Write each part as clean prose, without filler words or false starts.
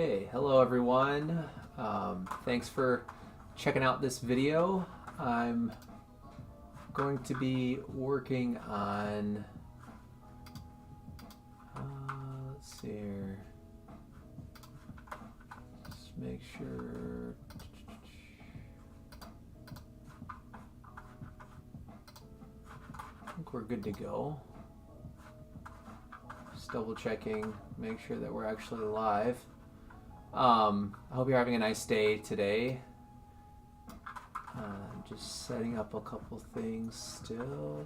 Hey, hello everyone. Thanks for checking out this video. I'm going to be working on, let's see here, just make sure. I think we're good to go. Just double checking, make sure that we're actually live. I hope you're having a nice day today. Just setting up a couple things still.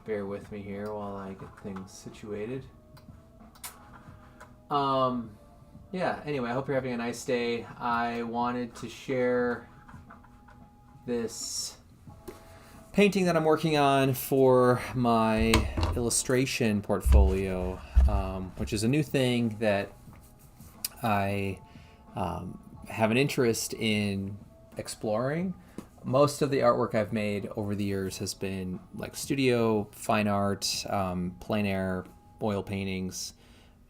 Bear with me here while I get things situated. Yeah, anyway, I hope you're having a nice day. I wanted to share this painting that I'm working on for my illustration portfolio, which is a new thing that I have an interest in exploring. Most of the artwork I've made over the years has been like studio, fine art, plein air, oil paintings,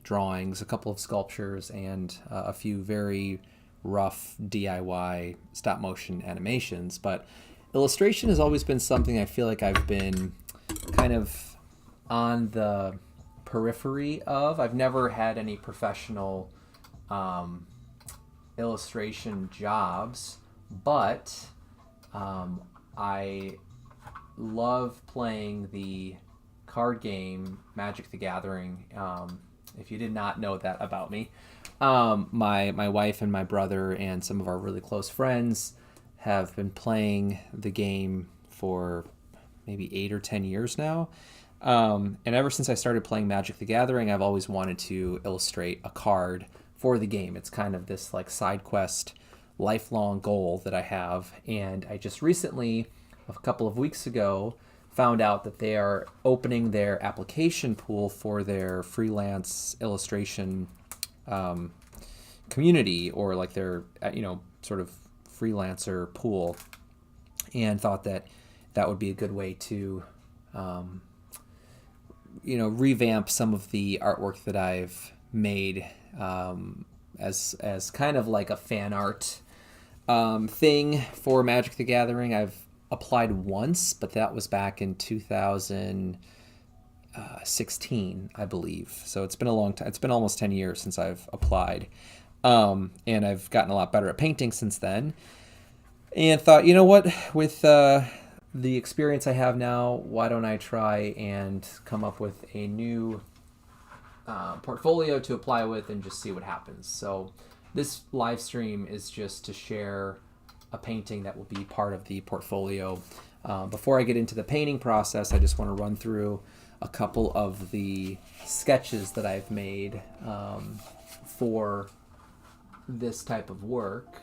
drawings, a couple of sculptures, and a few very rough DIY stop motion animations. But illustration has always been something I feel like I've been kind of on the periphery of. I've never had any professional illustration jobs, but I love playing the card game Magic the Gathering. If you did not know that about me, my wife and my brother and some of our really close friends have been playing the game for maybe 8 or 10 years now. And ever since I started playing Magic the Gathering, I've always wanted to illustrate a card for the game. It's kind of this like side quest, lifelong goal that I have. And I just recently, a couple of weeks ago, found out that they are opening their application pool for their freelance illustration community, or like their, sort of freelancer pool, and thought that that would be a good way to revamp some of the artwork that I've made as kind of like a fan art thing for Magic the Gathering. I've applied once, but that was back in 2016, I believe. So it's been a long time. It's been almost 10 years since I've applied. And I've gotten a lot better at painting since then. And thought, you know what, with the experience I have now, why don't I try and come up with a new portfolio to apply with and just see what happens. So this live stream is just to share a painting that will be part of the portfolio. Before I get into the painting process, I just want to run through a couple of the sketches that I've made for this type of work.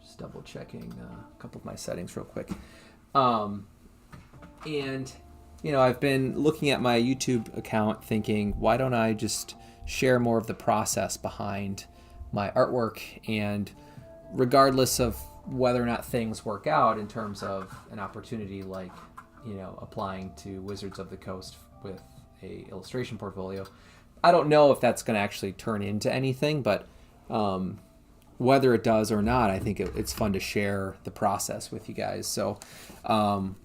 Just double checking a couple of my settings real quick. And I've been looking at my YouTube account thinking, why don't I just share more of the process behind my artwork? And regardless of whether or not things work out in terms of an opportunity like, applying to Wizards of the Coast with a illustration portfolio, I don't know if that's going to actually turn into anything, but whether it does or not, I think it's fun to share the process with you guys. So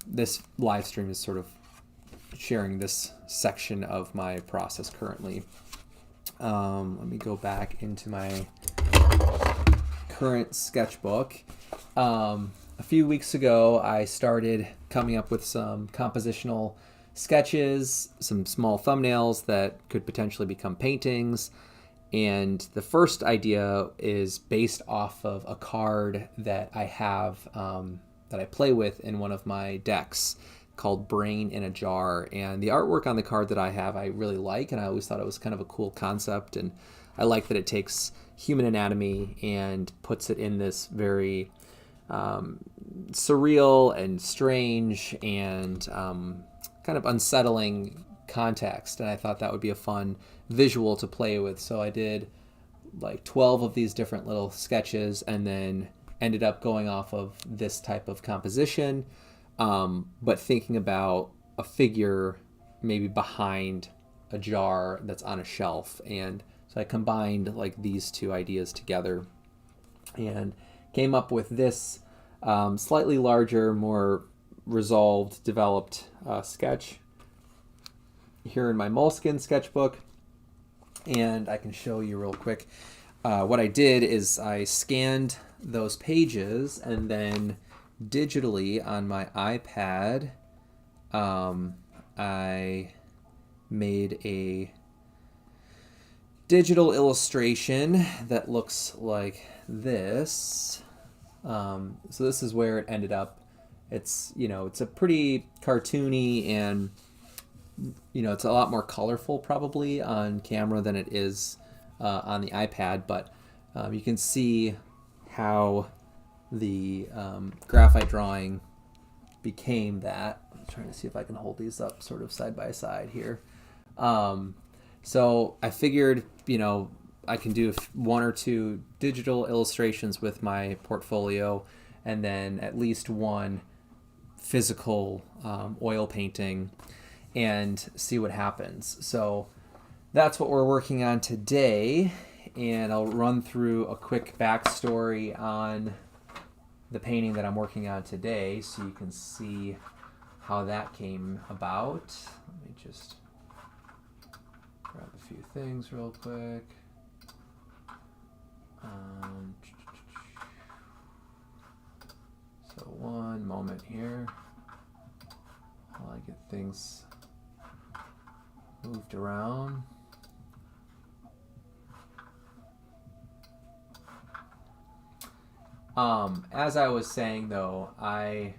this live stream is sort of sharing this section of my process currently. Let me go back into my current sketchbook. A few weeks ago, I started coming up with some compositional sketches, some small thumbnails that could potentially become paintings. And the first idea is based off of a card that I have that I play with in one of my decks called Brain in a Jar. And the artwork on the card that I have, I really like, and I always thought it was kind of a cool concept. And I like that it takes human anatomy and puts it in this very surreal and strange and kind of unsettling context. And I thought that would be a fun visual to play with. So I did like 12 of these different little sketches and then ended up going off of this type of composition, but thinking about a figure maybe behind a jar that's on a shelf. And so I combined like these two ideas together and came up with this slightly larger, more resolved, developed sketch here in my Moleskine sketchbook. And I can show you real quick. What I did is I scanned those pages, and then digitally on my iPad, I made a digital illustration that looks like this. So this is where it ended up. It's, it's a pretty cartoony, and it's a lot more colorful probably on camera than it is on the iPad, but you can see how the graphite drawing became that. I'm trying to see if I can hold these up sort of side by side here. So I figured, I can do one or two digital illustrations with my portfolio, and then at least one physical oil painting, and see what happens. So that's what we're working on today, and I'll run through a quick backstory on the painting that I'm working on today so you can see how that came about. Let me just grab a few things real quick. So one moment here while I get things moved around. As I was saying, though, I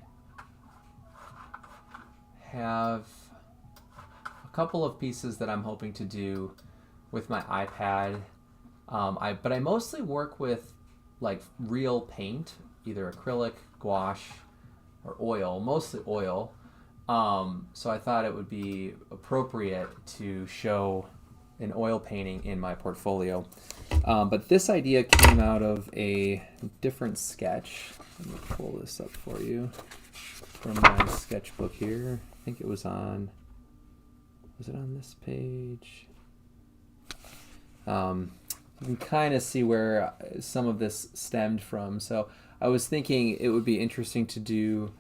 have a couple of pieces that I'm hoping to do with my iPad. But I mostly work with like real paint, either acrylic, gouache, or oil, mostly oil. So I thought it would be appropriate to show an oil painting in my portfolio. But this idea came out of a different sketch. Let me pull this up for you from my sketchbook here. I think it was it on this page? You can kind of see where some of this stemmed from. So I was thinking it would be interesting to do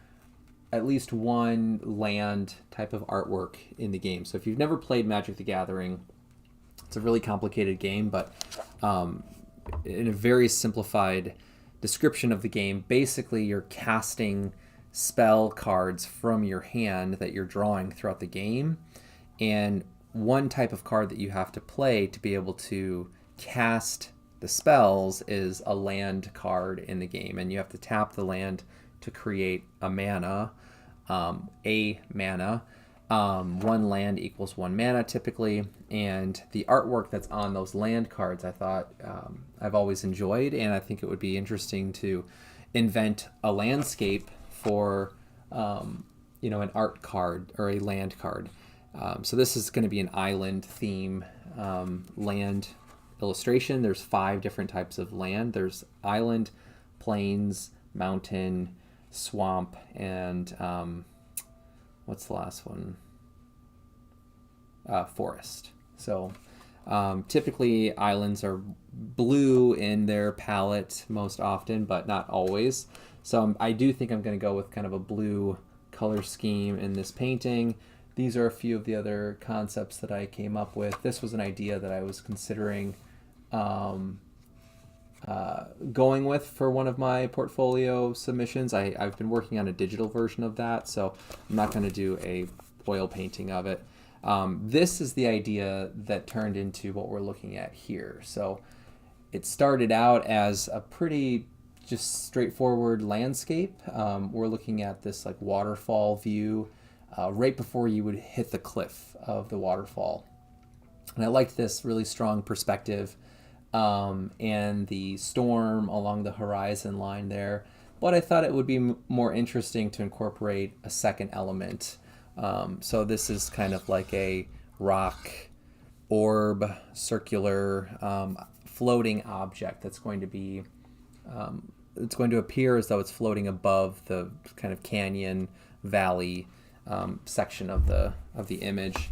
at least one land type of artwork in the game. So if you've never played Magic the Gathering, it's a really complicated game, but in a very simplified description of the game, basically you're casting spell cards from your hand that you're drawing throughout the game, and one type of card that you have to play to be able to cast the spells is a land card in the game, and you have to tap the land to create a mana. One land equals one mana typically, and the artwork that's on those land cards I thought I've always enjoyed, and I think it would be interesting to invent a landscape for an art card or a land card. So this is going to be an island theme land illustration. There's 5 different types of land. There's island, plains, mountain, swamp, and what's the last one? Forest. So typically islands are blue in their palette most often, but not always. So I do think I'm going to go with kind of a blue color scheme in this painting. These are a few of the other concepts that I came up with. This was an idea that I was considering going with for one of my portfolio submissions. I've been working on a digital version of that, so I'm not going to do a oil painting of it. This is the idea that turned into what we're looking at here. So it started out as a pretty just straightforward landscape. We're looking at this like waterfall view right before you would hit the cliff of the waterfall. And I liked this really strong perspective and the storm along the horizon line there. But I thought it would be more interesting to incorporate a second element. So this is kind of like a rock orb, circular, floating object that's going to be, it's going to appear as though it's floating above the kind of canyon valley section of the image.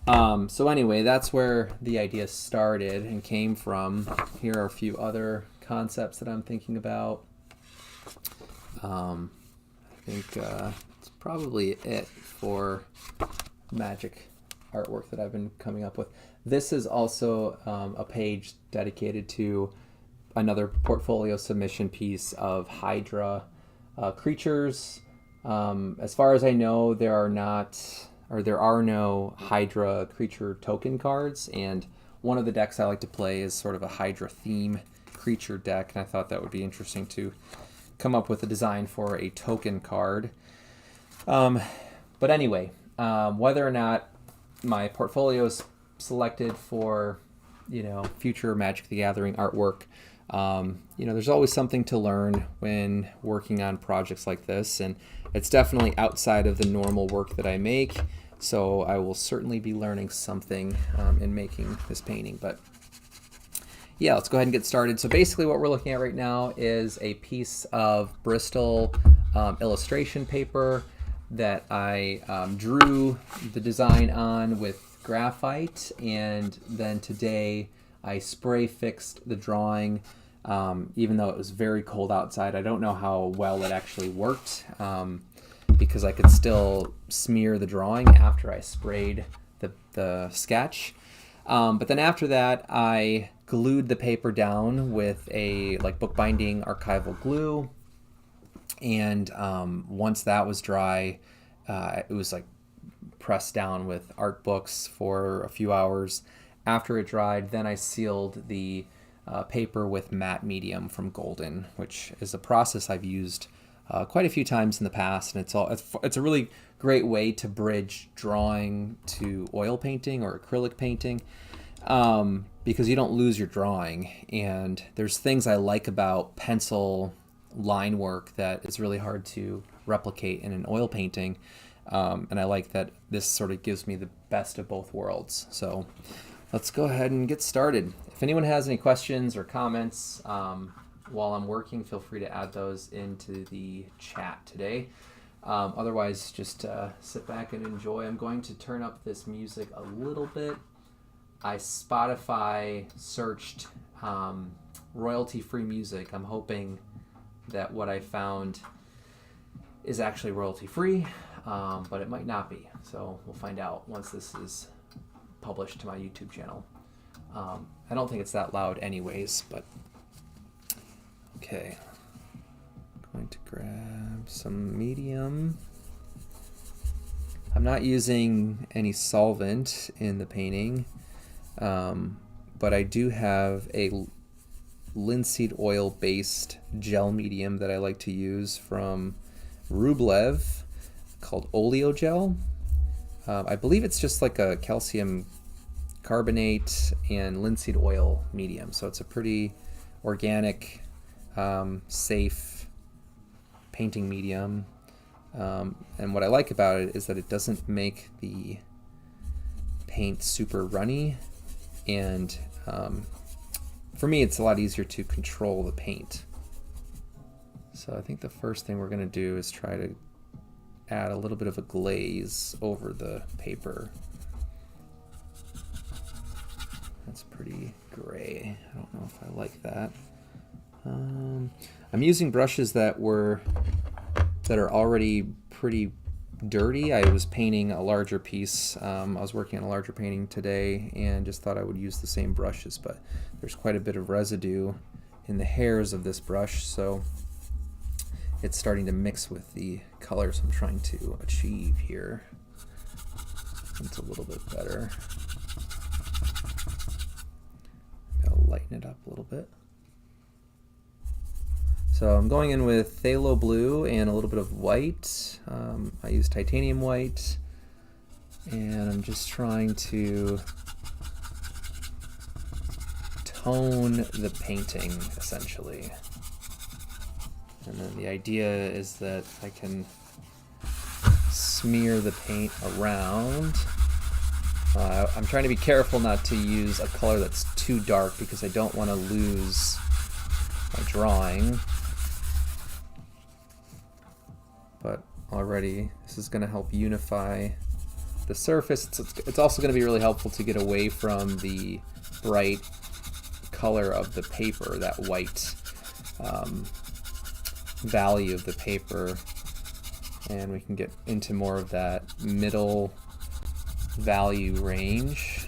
So anyway, that's where the idea started and came from. Here are a few other concepts that I'm thinking about. I think it's probably it for magic artwork that I've been coming up with. This is also a page dedicated to another portfolio submission piece of Hydra creatures. As far as I know, there are no Hydra creature token cards, and one of the decks I like to play is sort of a Hydra theme creature deck, and I thought that would be interesting to come up with a design for a token card. But anyway, whether or not my portfolio is selected for, future Magic the Gathering artwork, there's always something to learn when working on projects like this, and it's definitely outside of the normal work that I make, so I will certainly be learning something in making this painting. But yeah, let's go ahead and get started. So basically what we're looking at right now is a piece of Bristol illustration paper that I drew the design on with graphite, and then today I spray fixed the drawing. Even though it was very cold outside, I don't know how well it actually worked, because I could still smear the drawing after I sprayed the sketch. But then after that, I glued the paper down with a bookbinding archival glue, and once that was dry, it was pressed down with art books for a few hours. After it dried, then I sealed the paper with matte medium from Golden, which is a process I've used quite a few times in the past, and it's a really great way to bridge drawing to oil painting or acrylic painting, because you don't lose your drawing. And there's things I like about pencil line work that is really hard to replicate in an oil painting, and I like that this sort of gives me the best of both worlds. So let's go ahead and get started. If anyone has any questions or comments while I'm working, feel free to add those into the chat today. Otherwise, just sit back and enjoy. I'm going to turn up this music a little bit. I Spotify searched royalty-free music. I'm hoping that what I found is actually royalty-free, but it might not be. So we'll find out once this is published to my YouTube channel. I don't think it's that loud anyways, but okay. I'm going to grab some medium. I'm not using any solvent in the painting, but I do have a linseed oil based gel medium that I like to use from Rublev called Oleo Gel. I believe it's just like a calcium carbonate and linseed oil medium, so it's a pretty organic, safe painting medium. And what I like about it is that it doesn't make the paint super runny, and for me it's a lot easier to control the paint. So I think the first thing we're going to do is try to add a little bit of a glaze over the paper. That's pretty gray. I don't know if I like that. I'm using brushes that are already pretty dirty. I was painting a larger piece. I was working on a larger painting today and just thought I would use the same brushes, but there's quite a bit of residue in the hairs of this brush, so it's starting to mix with the colors I'm trying to achieve here. It's a little bit better. I'll lighten it up a little bit. So I'm going in with phthalo blue and a little bit of white. I use titanium white, and I'm just trying to tone the painting, essentially. And then the idea is that I can smear the paint around. I'm trying to be careful not to use a color that's too dark because I don't want to lose my drawing. But already this is going to help unify the surface. It's also going to be really helpful to get away from the bright color of the paper, that white value of the paper, and we can get into more of that middle value range,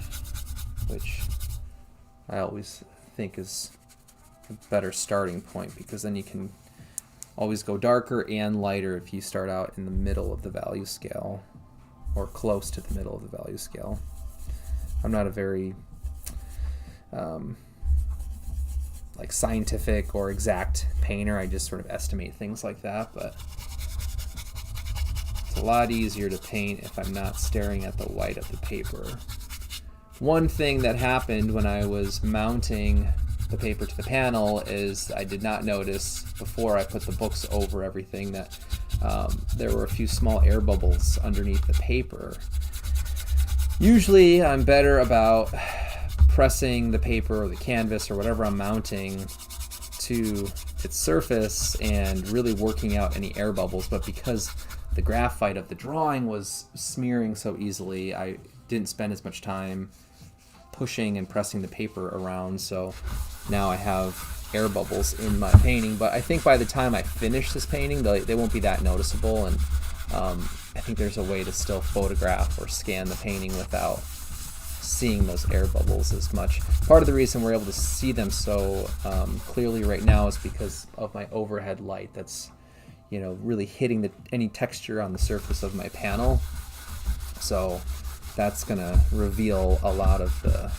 which I always think is a better starting point, because then you can always go darker and lighter if you start out in the middle of the value scale, or close to the middle of the value scale. I'm not a very like scientific or exact painter. I just sort of estimate things like that, but it's a lot easier to paint if I'm not staring at the white of the paper. One thing that happened when I was mounting the paper to the panel is I did not notice before I put the books over everything that there were a few small air bubbles underneath the paper. Usually I'm better about pressing the paper or the canvas or whatever I'm mounting to its surface and really working out any air bubbles, but because the graphite of the drawing was smearing so easily, I didn't spend as much time pushing and pressing the paper around, so now I have air bubbles in my painting. But I think by the time I finish this painting, they won't be that noticeable, and I think there's a way to still photograph or scan the painting without seeing those air bubbles as much. Part of the reason we're able to see them so clearly right now is because of my overhead light that's, you know, really hitting any texture on the surface of my panel. So that's gonna reveal a lot of the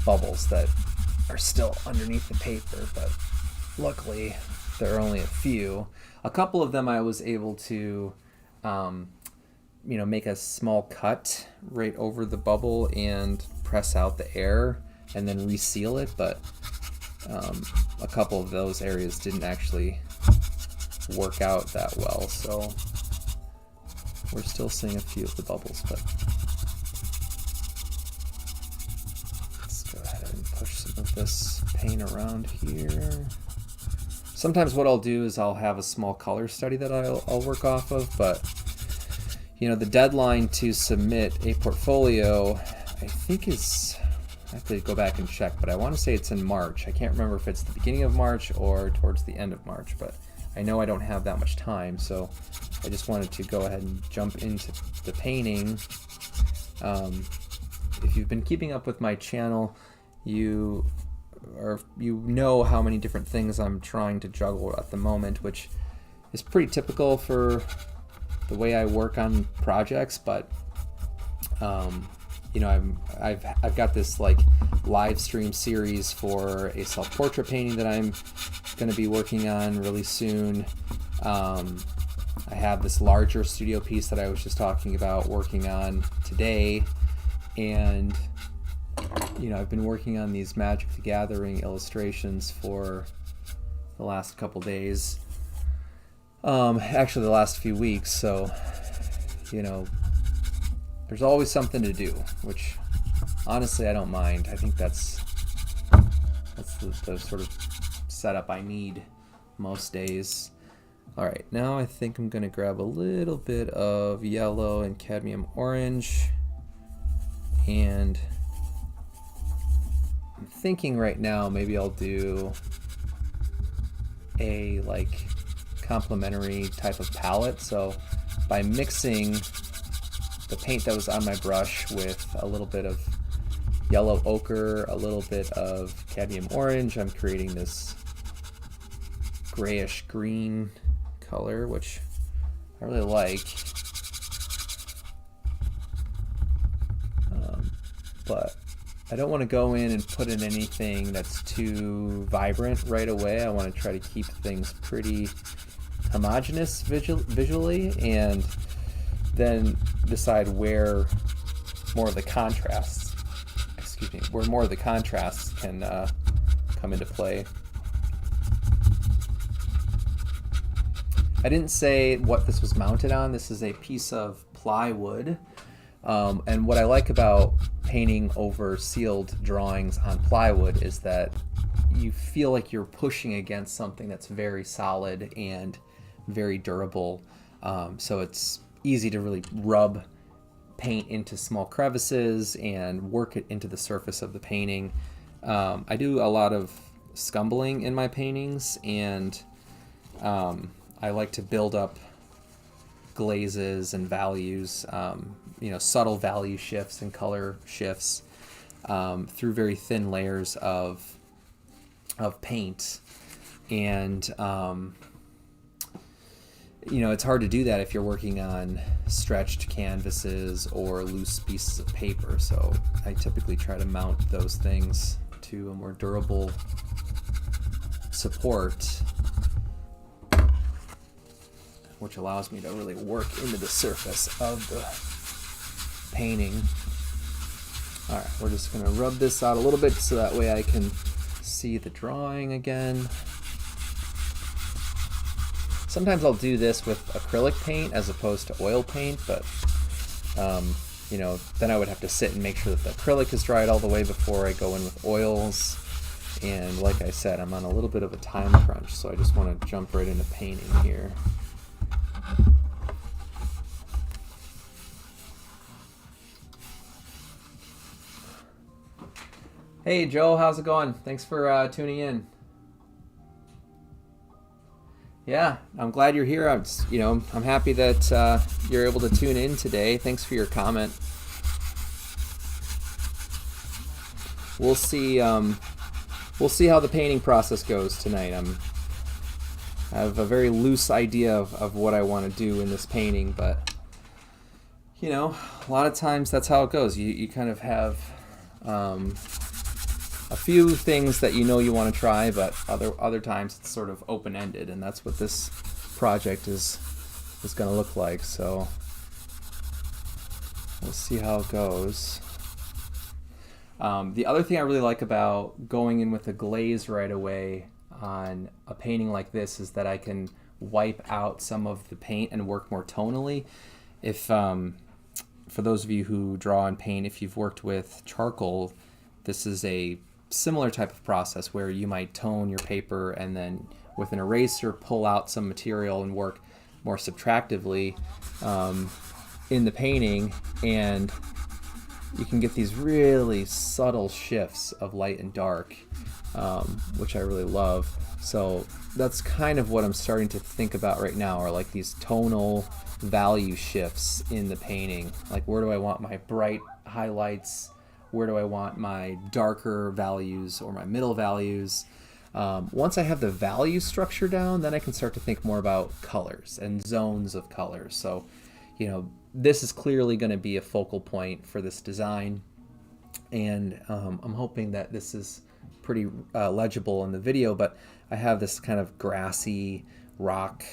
bubbles that are still underneath the paper, but luckily there are only a few. A couple of them I was able to make a small cut right over the bubble and press out the air and then reseal it, but a couple of those areas didn't actually work out that well, so we're still seeing a few of the bubbles. But let's go ahead and push some of this paint around here. Sometimes what I'll do is I'll have a small color study that I'll work off of, but you know, the deadline to submit a portfolio, I think is, I have to go back and check, but I want to say it's in March. I can't remember if it's the beginning of March or towards the end of March, but I know I don't have that much time, so I just wanted to go ahead and jump into the painting. If you've been keeping up with my channel, you know how many different things I'm trying to juggle at the moment, which is pretty typical for the way I work on projects. But you know, I've got this like live stream series for a self-portrait painting that I'm going to be working on really soon. I have this larger studio piece that I was just talking about working on today, and you know, I've been working on these Magic the Gathering illustrations for the last couple days, actually the last few weeks, so you know, there's always something to do, which honestly I don't mind. I think that's the sort of setup I need most days. Alright, now I think I'm going to grab a little bit of yellow and cadmium orange, and I'm thinking right now maybe I'll do a like complementary type of palette. So by mixing the paint that was on my brush with a little bit of yellow ochre, a little bit of cadmium orange, I'm creating this grayish green color, which I really like. But I don't want to go in and put in anything that's too vibrant right away. I want to try to keep things pretty homogeneous visually, and then decide where more of the contrasts, where more of the contrasts can come into play. I didn't say what this was mounted on. This is a piece of plywood, and what I like about painting over sealed drawings on plywood is that you feel like you're pushing against something that's very solid and very durable, so it's easy to really rub paint into small crevices and work it into the surface of the painting. I do a lot of scumbling in my paintings, and I like to build up glazes and values, subtle value shifts and color shifts through very thin layers of paint. And it's hard to do that if you're working on stretched canvases or loose pieces of paper. So I typically try to mount those things to a more durable support, which allows me to really work into the surface of the painting. All right, we're just gonna rub this out a little bit so that way I can see the drawing again. Sometimes I'll do this with acrylic paint as opposed to oil paint, but then I would have to sit and make sure that the acrylic is dried all the way before I go in with oils. And like I said, I'm on a little bit of a time crunch, so I just want to jump right into painting here. Hey Joe, how's it going? Thanks for tuning in. Yeah, I'm glad you're here. I'm happy that you're able to tune in today. Thanks for your comment. We'll see how the painting process goes tonight. I have a very loose idea of what I want to do in this painting, but a lot of times that's how it goes. You kind of have a few things that you want to try, but other times it's sort of open-ended, and that's what this project is going to look like. So we'll see how it goes. The other thing I really like about going in with a glaze right away on a painting like this is that I can wipe out some of the paint and work more tonally. If for those of you who draw and paint, if you've worked with charcoal, this is a similar type of process where you might tone your paper and then with an eraser pull out some material and work more subtractively in the painting, and you can get these really subtle shifts of light and dark, which I really love. So that's kind of what I'm starting to think about right now, are like these tonal value shifts in the painting. Like, where do I want my bright highlights? Where do I want my darker values or my middle values? Once I have the value structure down, then I can start to think more about colors and zones of colors. So, this is clearly going to be a focal point for this design, and I'm hoping that this is pretty legible in the video, but I have this kind of grassy rock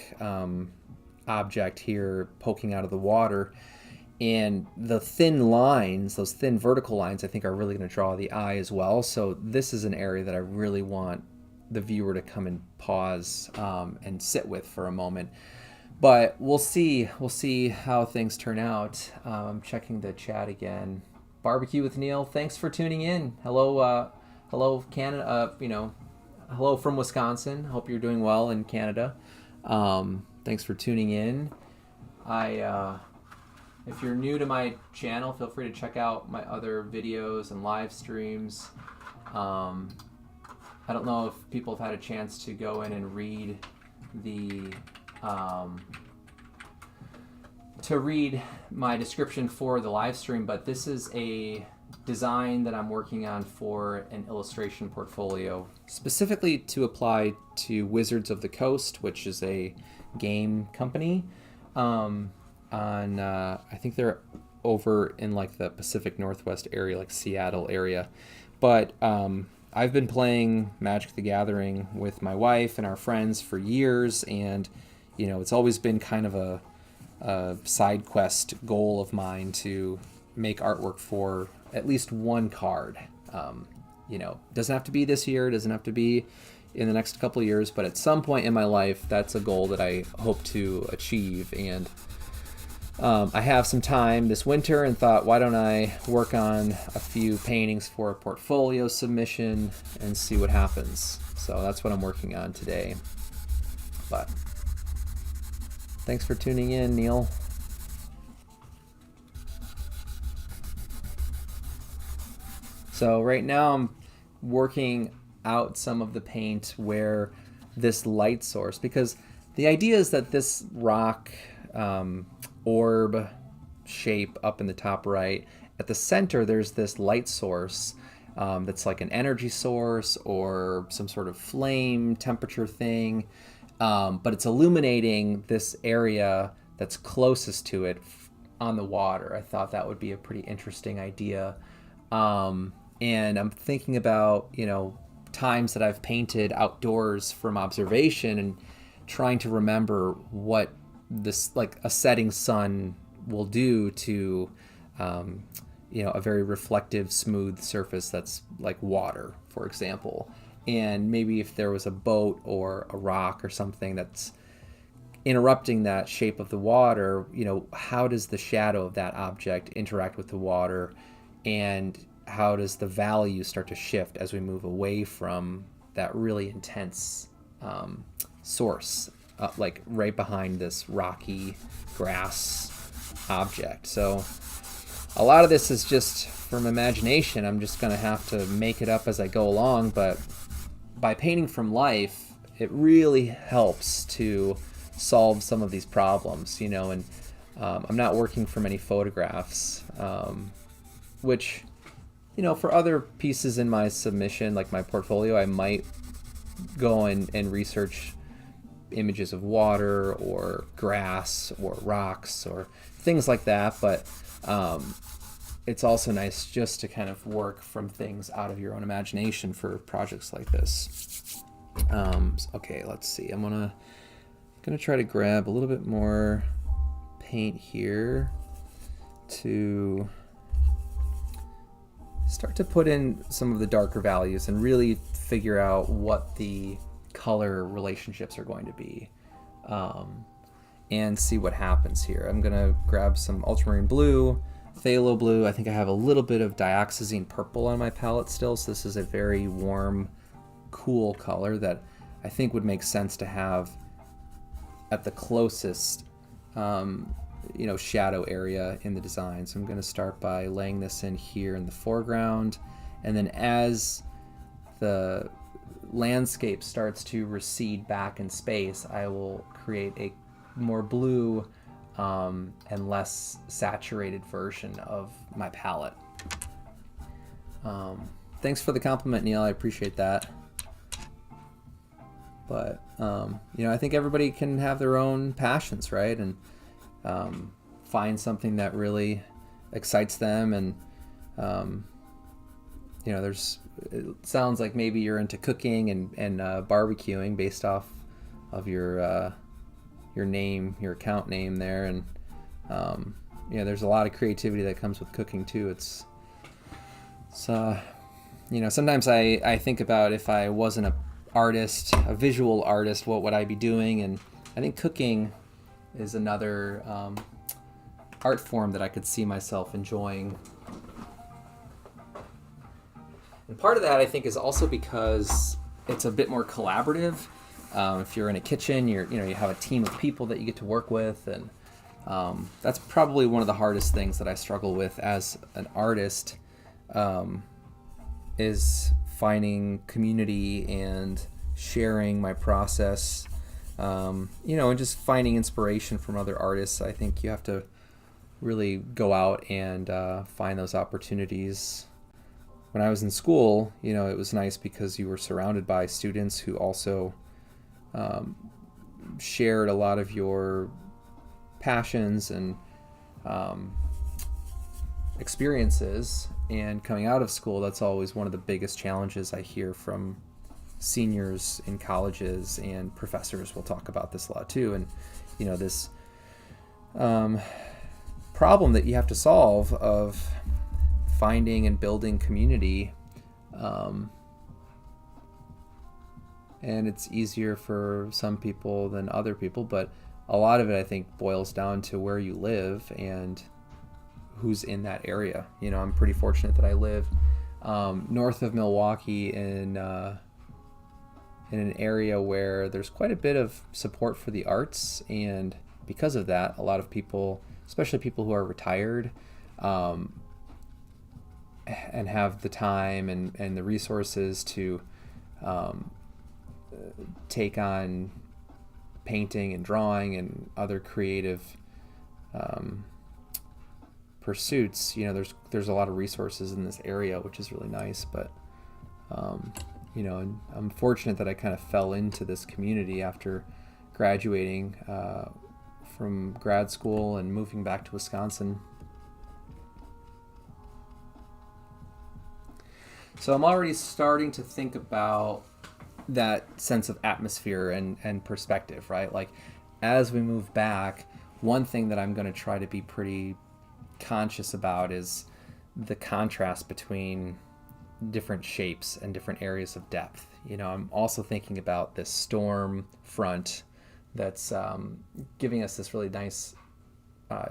object here poking out of the water, and the thin lines, those thin vertical lines, I think are really going to draw the eye as well. So this is an area that I really want the viewer to come and pause and sit with for a moment. But we'll see how things turn out. I'm checking the chat again. Barbecue with Neil, thanks for tuning in. Hello Canada. Hello from Wisconsin. Hope you're doing well in Canada. Thanks for tuning in. If you're new to my channel, feel free to check out my other videos and live streams. I don't know if people have had a chance to go in and read my description for the live stream, but this is a design that I'm working on for an illustration portfolio, specifically to apply to Wizards of the Coast, which is a game company. I think they're over in like the Pacific Northwest area, like Seattle area. But I've been playing Magic the Gathering with my wife and our friends for years, and it's always been kind of a side quest goal of mine to make artwork for at least one card. Doesn't have to be this year, doesn't have to be in the next couple of years, but at some point in my life, that's a goal that I hope to achieve. And I have some time this winter and thought, why don't I work on a few paintings for a portfolio submission and see what happens. So that's what I'm working on today. But thanks for tuning in, Neil. So right now I'm working out some of the paint where this light source, because the idea is that this rock orb shape up in the top right, at the center there's this light source that's like an energy source or some sort of flame temperature thing, but it's illuminating this area that's closest to it on the water. I thought that would be a pretty interesting idea. And I'm thinking about, times that I've painted outdoors from observation and trying to remember what this, like a setting sun will do to, a very reflective, smooth surface that's like water, for example. And maybe if there was a boat or a rock or something that's interrupting that shape of the water, how does the shadow of that object interact with the water, and how does the value start to shift as we move away from that really intense source, like right behind this rocky grass object. So a lot of this is just from imagination. I'm just going to have to make it up as I go along, but by painting from life, it really helps to solve some of these problems, and I'm not working from any photographs, which, for other pieces in my submission, like my portfolio, I might go and research images of water or grass or rocks or things like that, but it's also nice just to kind of work from things out of your own imagination for projects like this. Okay, let's see. I'm gonna try to grab a little bit more paint here to start to put in some of the darker values and really figure out what the color relationships are going to be, and see what happens here. I'm gonna grab some ultramarine blue, phthalo blue. I think I have a little bit of dioxazine purple on my palette still, so this is a very warm, cool color that I think would make sense to have at the closest shadow area in the design. So I'm going to start by laying this in here in the foreground, and then as the landscape starts to recede back in space, I will create a more blue and less saturated version of my palette. Thanks for the compliment, Neil. I appreciate that. But I think everybody can have their own passions, right? And find something that really excites them. And it sounds like maybe you're into cooking and barbecuing based off of your name, your account name there. And there's a lot of creativity that comes with cooking too. It's sometimes I think about, if I wasn't a visual artist, what would I be doing? And I think cooking is another art form that I could see myself enjoying. And part of that, I think, is also because it's a bit more collaborative. If you're in a kitchen, you have a team of people that you get to work with, and that's probably one of the hardest things that I struggle with as an artist, is finding community and sharing my process, and just finding inspiration from other artists. I think you have to really go out and find those opportunities. When I was in school, it was nice because you were surrounded by students who also shared a lot of your passions and experiences. And coming out of school, that's always one of the biggest challenges I hear from seniors in colleges, and professors will talk about this a lot too. And this problem that you have to solve of finding and building community, and it's easier for some people than other people, but a lot of it, I think, boils down to where you live and who's in that area. I'm pretty fortunate that I live north of Milwaukee in an area where there's quite a bit of support for the arts, and because of that, a lot of people, especially people who are retired, and have the time and the resources to take on painting and drawing and other creative pursuits, there's a lot of resources in this area, which is really nice. But and I'm fortunate that I kind of fell into this community after graduating from grad school and moving back to Wisconsin. So I'm already starting to think about that sense of atmosphere and perspective, right? Like, as we move back, one thing that I'm going to try to be pretty conscious about is the contrast between different shapes and different areas of depth. I'm also thinking about this storm front that's giving us this really nice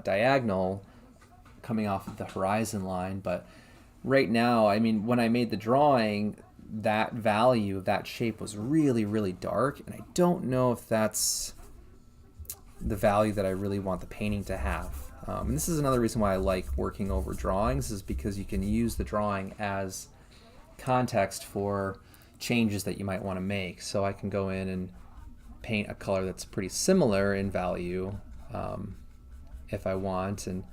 diagonal coming off of the horizon line. But right now, when I made the drawing, that value of that shape was really, really dark, and I don't know if that's the value that I really want the painting to have. And this is another reason why I like working over drawings, is because you can use the drawing as context for changes that you might want to make. So I can go in and paint a color that's pretty similar in value if I want, and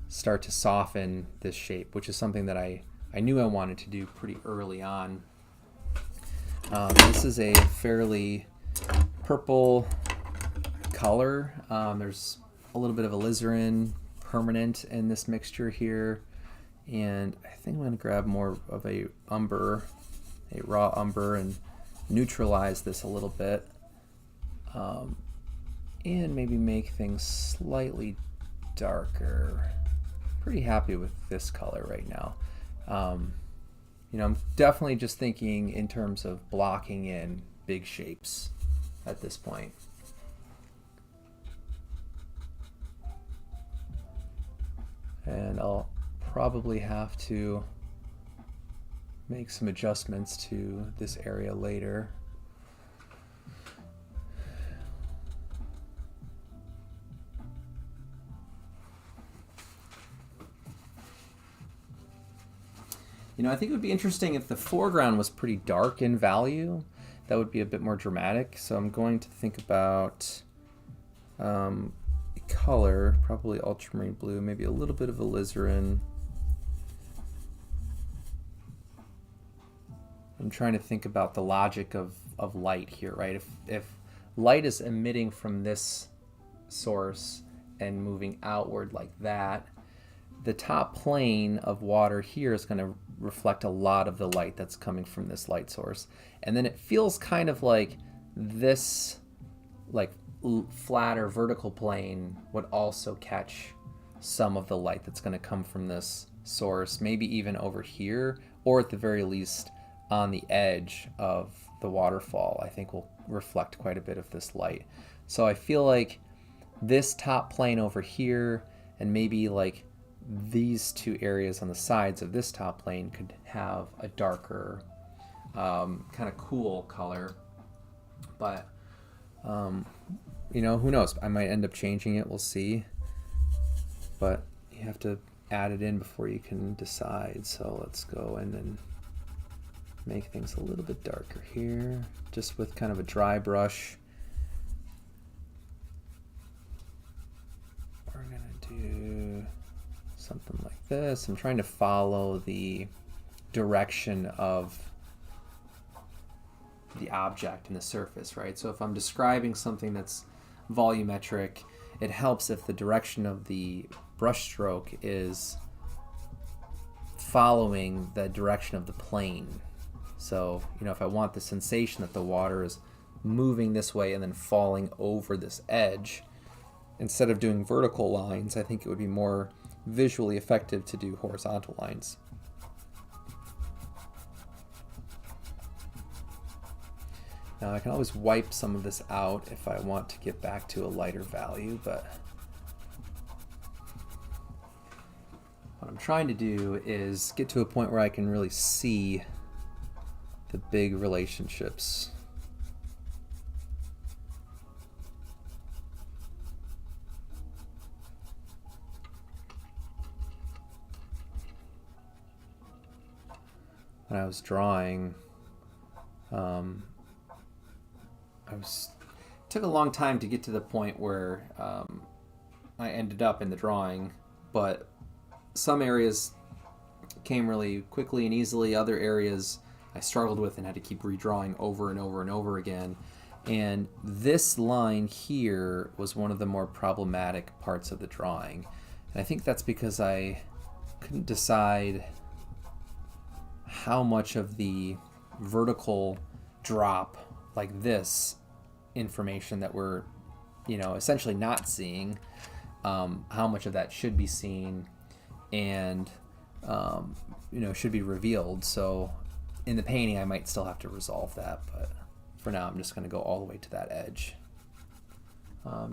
start to soften this shape, which is something that I knew I wanted to do pretty early on. This is a fairly purple color. There's a little bit of alizarin permanent in this mixture here, and I think I'm going to grab more of a raw umber, and neutralize this a little bit, and maybe make things slightly darker. Pretty happy with this color right now. I'm definitely just thinking in terms of blocking in big shapes at this point. And I'll probably have to make some adjustments to this area later. I think it would be interesting if the foreground was pretty dark in value. That would be a bit more dramatic. So I'm going to think about color, probably ultramarine blue, maybe a little bit of alizarin. I'm trying to think about the logic of light here, right? If light is emitting from this source and moving outward like that, the top plane of water here is going to reflect a lot of the light that's coming from this light source. And then it feels kind of like this flatter vertical plane would also catch some of the light that's going to come from this source, maybe even over here, or at the very least on the edge of the waterfall, I think will reflect quite a bit of this light. So I feel like this top plane over here, and maybe like these two areas on the sides of this top plane, could have a darker kind of cool color. But who knows, I might end up changing it, we'll see. But you have to add it in before you can decide. So let's go and then make things a little bit darker here, just with kind of a dry brush. We're gonna do something like this. I'm trying to follow the direction of the object and the surface, right? So if I'm describing something that's volumetric, it helps if the direction of the brush stroke is following the direction of the plane. So, if I want the sensation that the water is moving this way and then falling over this edge, instead of doing vertical lines, I think it would be more visually effective to do horizontal lines. Now I can always wipe some of this out if I want to get back to a lighter value, but what I'm trying to do is get to a point where I can really see the big relationships. when I was drawing, took a long time to get to the point where I ended up in the drawing, but some areas came really quickly and easily. Other areas I struggled with and had to keep redrawing over and over and over again. And this line here was one of the more problematic parts of the drawing. And I think that's because I couldn't decide how much of the vertical drop, like this information that we're, essentially not seeing, how much of that should be seen and, should be revealed. So in the painting, I might still have to resolve that, but for now, I'm just going to go all the way to that edge.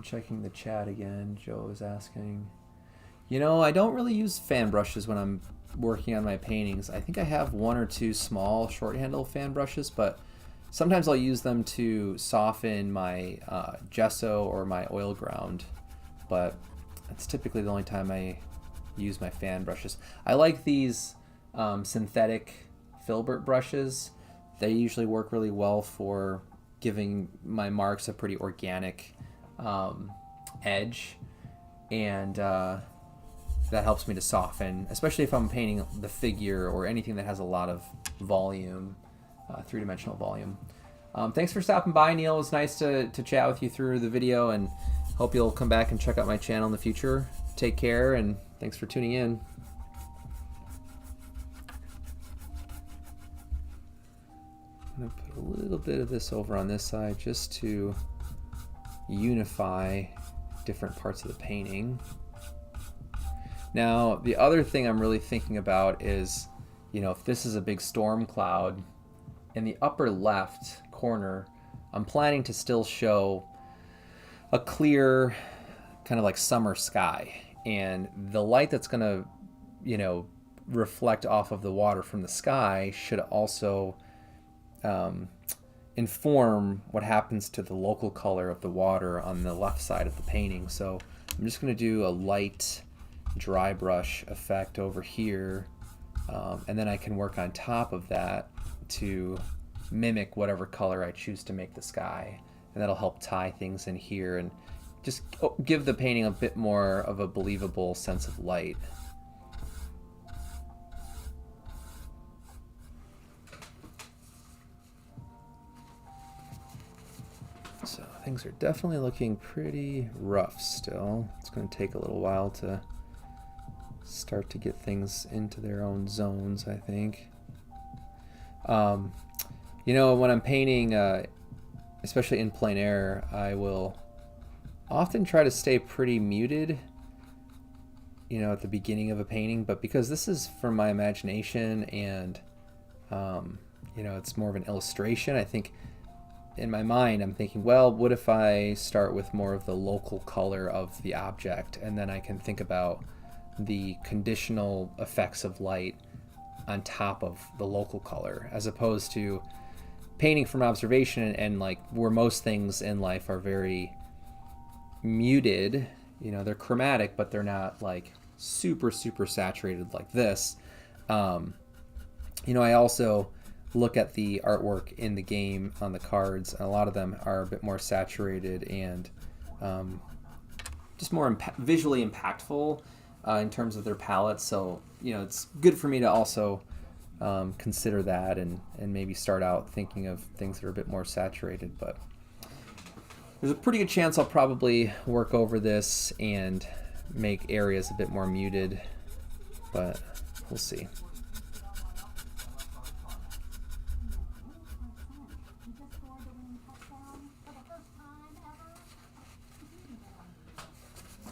Checking the chat again. Joe is asking. I don't really use fan brushes when I'm working on my paintings. I think I have one or two small short handle fan brushes, but sometimes I'll use them to soften my gesso or my oil ground, but that's typically the only time I use my fan brushes. I like these synthetic filbert brushes. They usually work really well for giving my marks a pretty organic edge, and that helps me to soften, especially if I'm painting the figure or anything that has a lot of volume, three-dimensional volume. Thanks for stopping by, Neil. It was nice to chat with you through the video, and hope you'll come back and check out my channel in the future. Take care, and thanks for tuning in. I'm going to put a little bit of this over on this side just to unify different parts of the painting. Now, the other thing I'm really thinking about is, if this is a big storm cloud, in the upper left corner, I'm planning to still show a clear kind of like summer sky. And the light that's going to, reflect off of the water from the sky should also inform what happens to the local color of the water on the left side of the painting. So I'm just going to do a light dry brush effect over here, and then I can work on top of that to mimic whatever color I choose to make the sky, and that'll help tie things in here and just give the painting a bit more of a believable sense of light. So things are definitely looking pretty rough still. It's going to take a little while to start to get things into their own zones, I think. When I'm painting, especially in plein air, I will often try to stay pretty muted, at the beginning of a painting, but because this is from my imagination and, it's more of an illustration, I think in my mind, I'm thinking, well, what if I start with more of the local color of the object, and then I can think about the conditional effects of light on top of the local color, as opposed to painting from observation and like where most things in life are very muted. They're chromatic, but they're not like super saturated like this. I also look at the artwork in the game on the cards, and a lot of them are a bit more saturated and just more visually impactful in terms of their palettes. So it's good for me to also consider that and maybe start out thinking of things that are a bit more saturated. But there's a pretty good chance I'll probably work over this and make areas a bit more muted, but we'll see.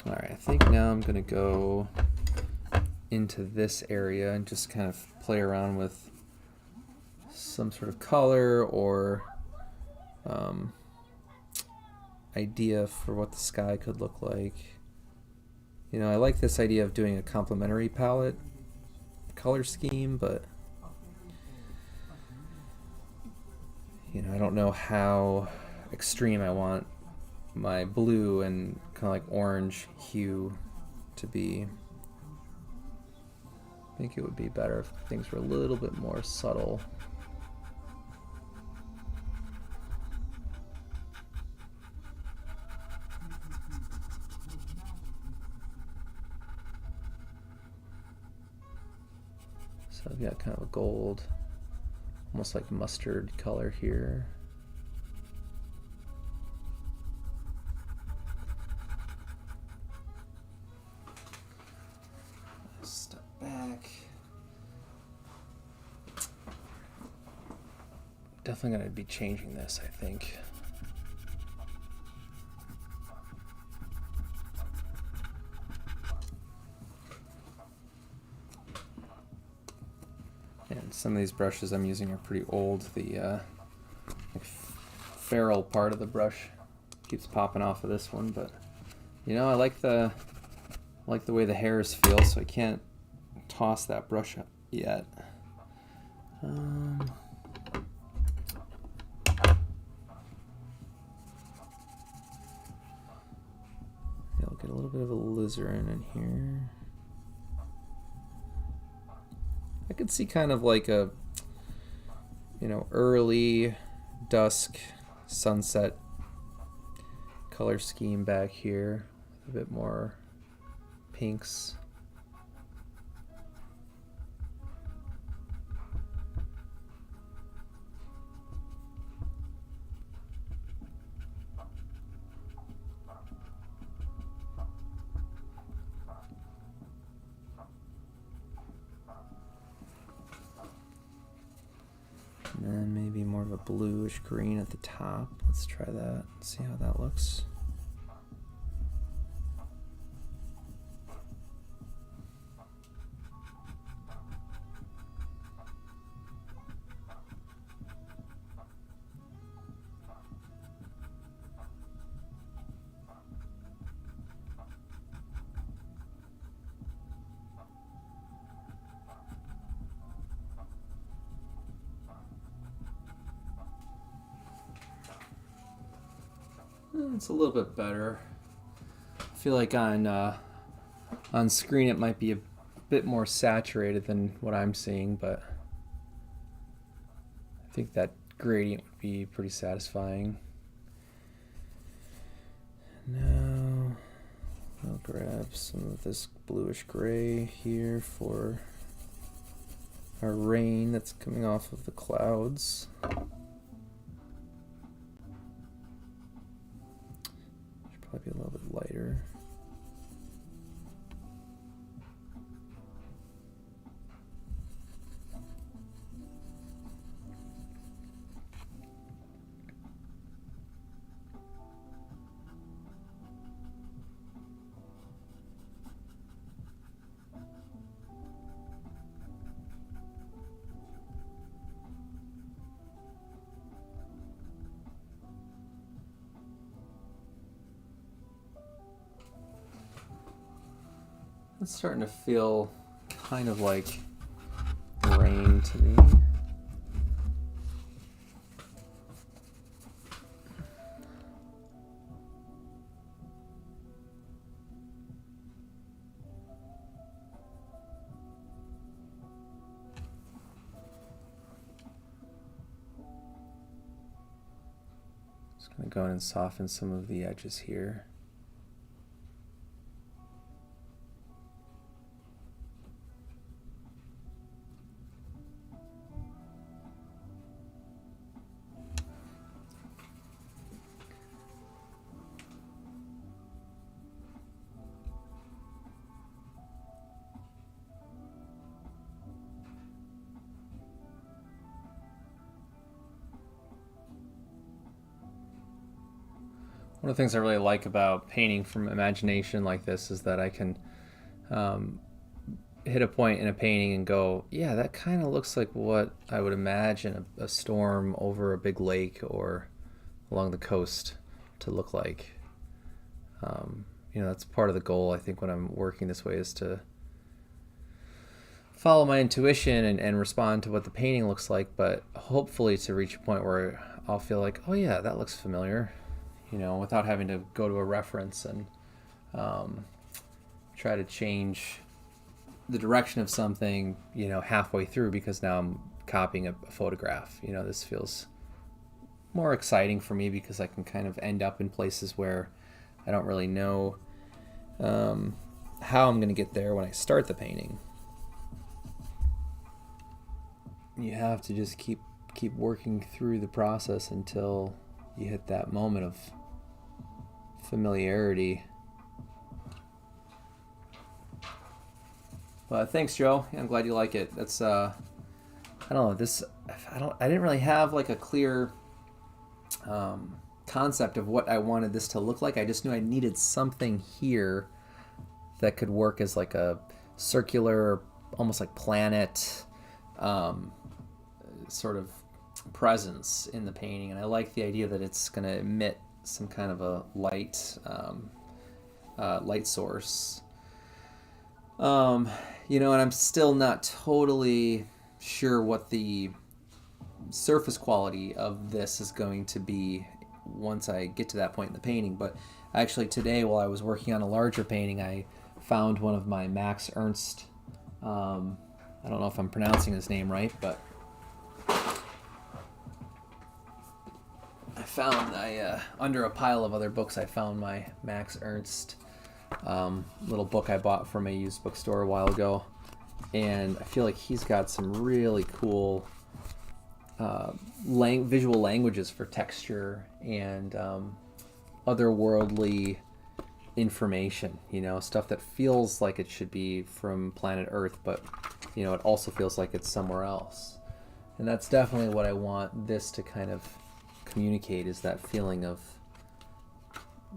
All right, I think now I'm going to go into this area and just kind of play around with some sort of color or idea for what the sky could look like. I like this idea of doing a complementary palette color scheme, but I don't know how extreme I want my blue and kind of like orange hue to be. I think it would be better if things were a little bit more subtle. So I've got kind of a gold, almost like mustard color here. Step back. Definitely going to be changing this, I think. And some of these brushes I'm using are pretty old. The like ferrule part of the brush keeps popping off of this one, but you know, I like the way the hairs feel, so I can't toss that brush up yet. I'll get a little bit of alizarin in here. I could see kind of like a, you know, early dusk sunset color scheme back here, a bit more pinks. And then maybe more of a bluish green at the top. Let's try that, see how that looks. It's a little bit better. I feel like on screen it might be a bit more saturated than what I'm seeing, but I think that gradient would be pretty satisfying. Now I'll grab some of this bluish gray here for our rain that's coming off of the clouds. Be a little bit lighter. It's starting to feel kind of like rain to me. Just going to go in and soften some of the edges here. One of the things I really like about painting from imagination like this is that I can hit a point in a painting and go, yeah, that kind of looks like what I would imagine a storm over a big lake or along the coast to look like. You know, that's part of the goal, I think, when I'm working this way, is to follow my intuition and respond to what the painting looks like, but hopefully to reach a point where I'll feel like, oh yeah, that looks familiar, you know, without having to go to a reference and try to change the direction of something, halfway through, because now I'm copying a photograph. This feels more exciting for me because I can kind of end up in places where I don't really know how I'm going to get there when I start the painting. You have to just keep working through the process until you hit that moment of familiarity. But thanks, Joe. I'm glad you like it. That's I don't know, I didn't really have like a clear concept of what I wanted this to look like. I just knew I needed something here that could work as like a circular, almost like planet sort of presence in the painting. And I like the idea that it's going to emit some kind of a light source. And I'm still not totally sure what the surface quality of this is going to be once I get to that point in the painting. But actually today, while I was working on a larger painting, I found one of my Max Ernst, I don't know if I'm pronouncing his name right, but under a pile of other books, I found my Max Ernst little book I bought from a used bookstore a while ago, and I feel like he's got some really cool visual languages for texture and otherworldly information, stuff that feels like it should be from planet Earth, but it also feels like it's somewhere else. And that's definitely what I want this to kind of communicate, is that feeling of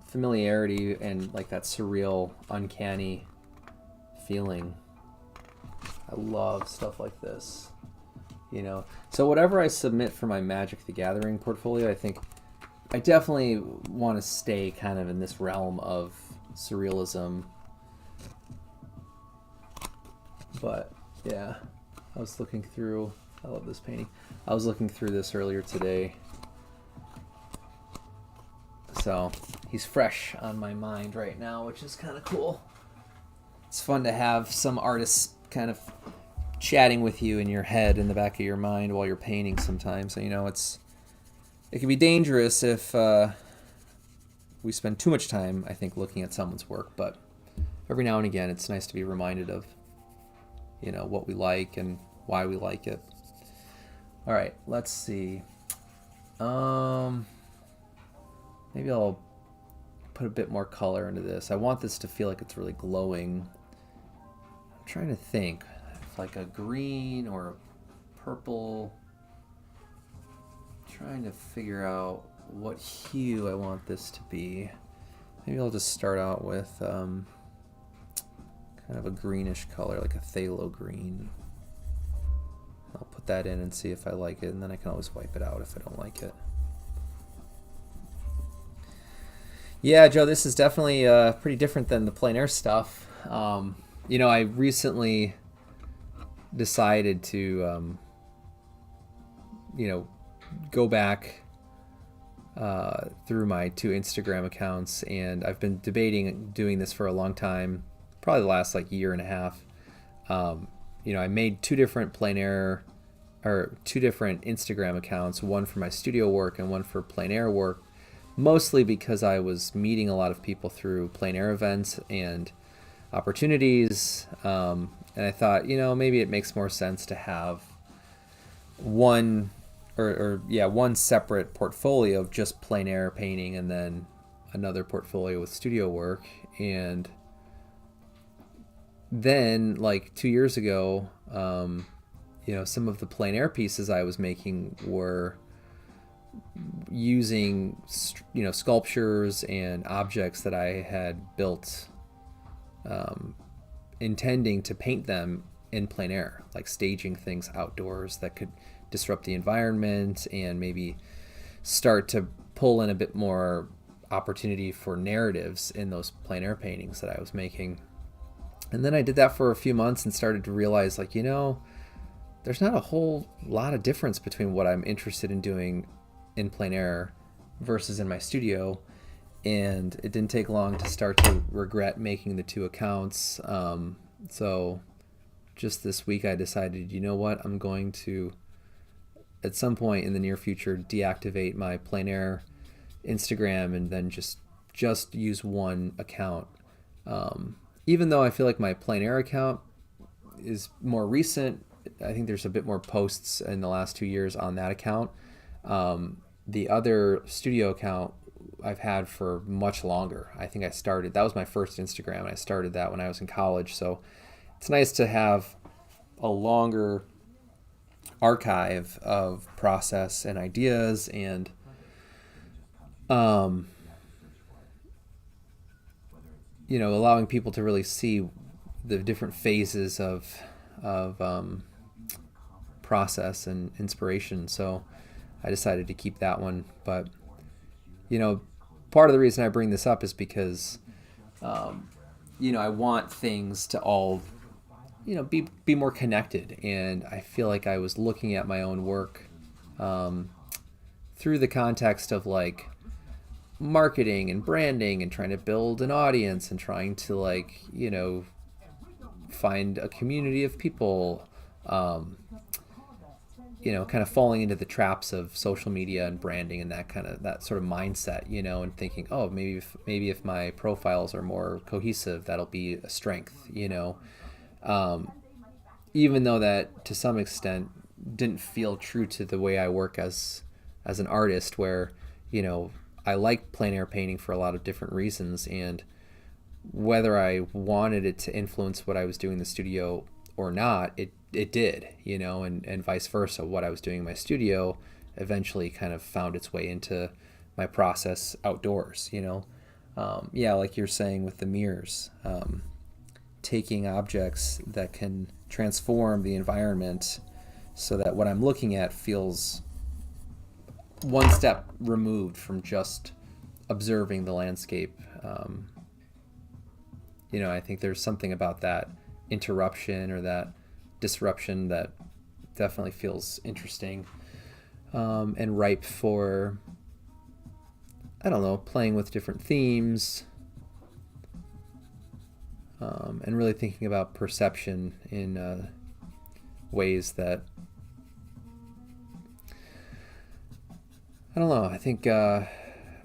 familiarity and like that surreal, uncanny feeling. I love stuff like this, So whatever I submit for my Magic the Gathering portfolio, I think I definitely want to stay kind of in this realm of surrealism. But yeah, I was looking through, I love this painting. I was looking through this earlier today. So he's fresh on my mind right now, which is kind of cool. It's fun to have some artists kind of chatting with you in your head, in the back of your mind while you're painting sometimes. So, it can be dangerous if we spend too much time, I think, looking at someone's work. But every now and again, it's nice to be reminded of, what we like and why we like it. All right, let's see. Maybe I'll put a bit more color into this. I want this to feel like it's really glowing. I'm trying to think if like a green or a purple. I'm trying to figure out what hue I want this to be. Maybe I'll just start out with kind of a greenish color, like a phthalo green. I'll put that in and see if I like it, and then I can always wipe it out if I don't like it. Yeah, Joe, this is definitely pretty different than the plein air stuff. I recently decided to, go back through my 2 Instagram accounts, and I've been debating doing this for a long time, probably the last year and a half. I made 2 different plein air, or 2 different Instagram accounts, one for my studio work and one for plein air work, mostly because I was meeting a lot of people through plein air events and opportunities, and I thought, maybe it makes more sense to have one one separate portfolio of just plein air painting, and then another portfolio with studio work. And then 2 years ago, some of the plein air pieces I was making were using sculptures and objects that I had built, intending to paint them in plein air, like staging things outdoors that could disrupt the environment and maybe start to pull in a bit more opportunity for narratives in those plein air paintings that I was making. And then I did that for a few months and started to realize, there's not a whole lot of difference between what I'm interested in doing in plein air versus in my studio. And it didn't take long to start to regret making the 2 accounts. So just this week I decided, you know what, I'm going to, at some point in the near future, deactivate my plein air Instagram and then just use one account. Even though I feel like my plein air account is more recent, I think there's a bit more posts in the last 2 years on that account. The other studio account I've had for much longer. I think that was my first Instagram, and I started that when I was in college. So it's nice to have a longer archive of process and ideas, and allowing people to really see the different phases of process and inspiration. So I decided to keep that one. But part of the reason I bring this up is because I want things to all be more connected, and I feel like I was looking at my own work through the context of like marketing and branding and trying to build an audience and trying to find a community of people, kind of falling into the traps of social media and branding and that sort of mindset, and thinking, oh, maybe if my profiles are more cohesive, that'll be a strength, even though that to some extent didn't feel true to the way I work as an artist, where, I like plein air painting for a lot of different reasons, and whether I wanted it to influence what I was doing in the studio or not, it did, and vice versa. What I was doing in my studio eventually kind of found its way into my process outdoors, like you're saying with the mirrors, taking objects that can transform the environment so that what I'm looking at feels one step removed from just observing the landscape. I think there's something about that interruption or that disruption that definitely feels interesting, and ripe for, I don't know, playing with different themes, and really thinking about perception in ways that, I don't know, I think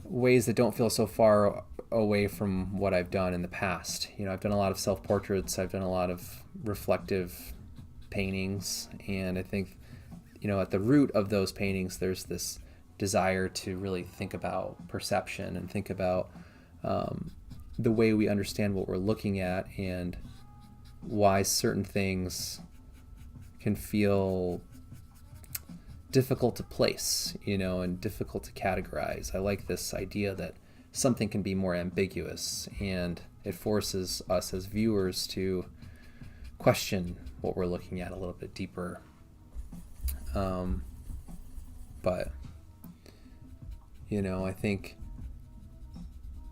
ways that don't feel so far away from what I've done in the past. I've done a lot of self-portraits, I've done a lot of reflective paintings, and I think, at the root of those paintings, there's this desire to really think about perception and think about the way we understand what we're looking at and why certain things can feel difficult to place, and difficult to categorize. I like this idea that something can be more ambiguous, and it forces us as viewers to question what we're looking at a little bit deeper. But I think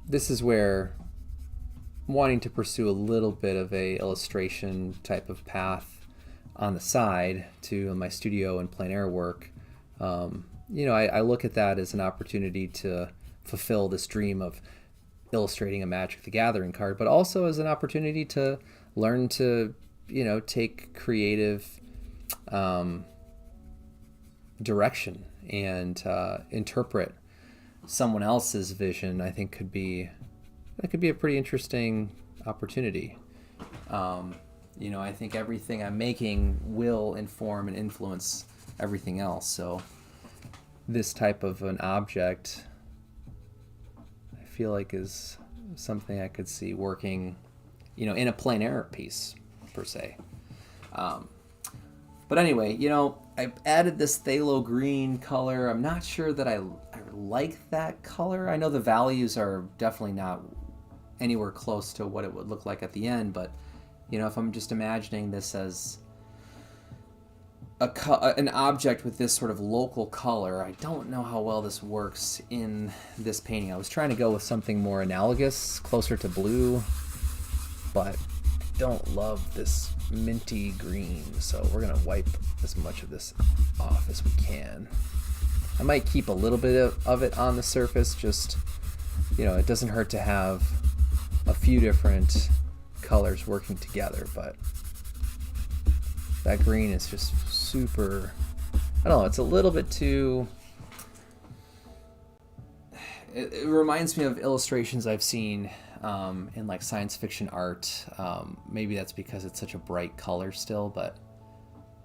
this is where wanting to pursue a little bit of a illustration type of path on the side to my studio and plein air work, I look at that as an opportunity to fulfill this dream of illustrating a Magic the Gathering card, but also as an opportunity to learn to, take creative direction and interpret someone else's vision. I think could be a pretty interesting opportunity. I think everything I'm making will inform and influence everything else. So this type of an object, I feel like, is something I could see working, in a plein air piece per se. But anyway, I've added this phthalo green color. I'm not sure that I like that color. I know the values are definitely not anywhere close to what it would look like at the end, but if I'm just imagining this as an object with this sort of local color, I don't know how well this works in this painting. I was trying to go with something more analagous, closer to blue, but I don't love this minty green, so we're going to wipe as much of this off as we can. I might keep a little bit of it on the surface, just, it doesn't hurt to have a few different colors working together, but That green is just super, I don't know, it's a little bit too, it reminds me of illustrations I've seen in like science fiction art. Maybe that's because it's such a bright color still, but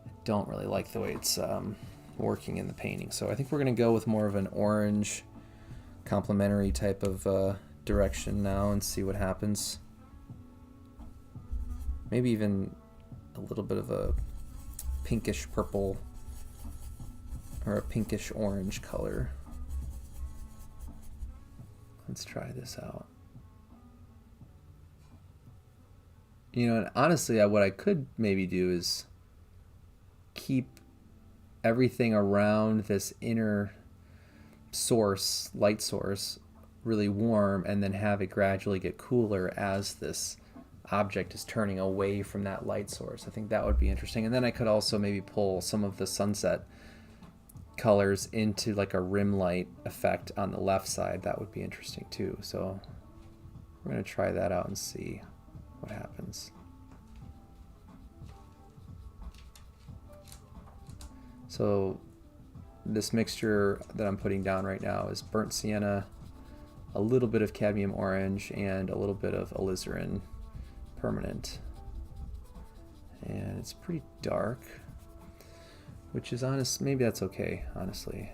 I don't really like the way it's working in the painting. So I think we're going to go with more of an orange complementary type of direction now and see what happens. Maybe even a little bit of a pinkish purple or a pinkish orange color. Let's try this out. You know, and honestly, what I could maybe do is keep everything around this inner source, light source, really warm, and then have it gradually get cooler as this object is turning away from that light source. I think that would be interesting. And then I could also maybe pull some of the sunset colors into like a rim light effect on the left side. That would be interesting too. So we're going to try that out and see what happens. So this mixture that I'm putting down right now is burnt sienna, a little bit of cadmium orange, and a little bit of alizarin permanent. And it's pretty dark, which is honest, maybe that's okay, honestly.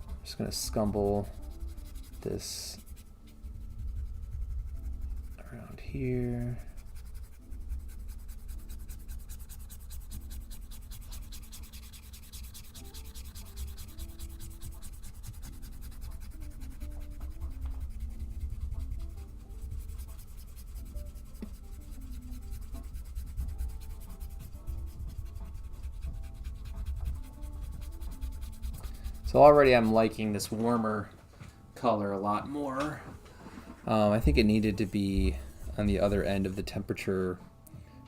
I'm just gonna scumble this around here. So already I'm liking this warmer color a lot more. I think it needed to be on the other end of the temperature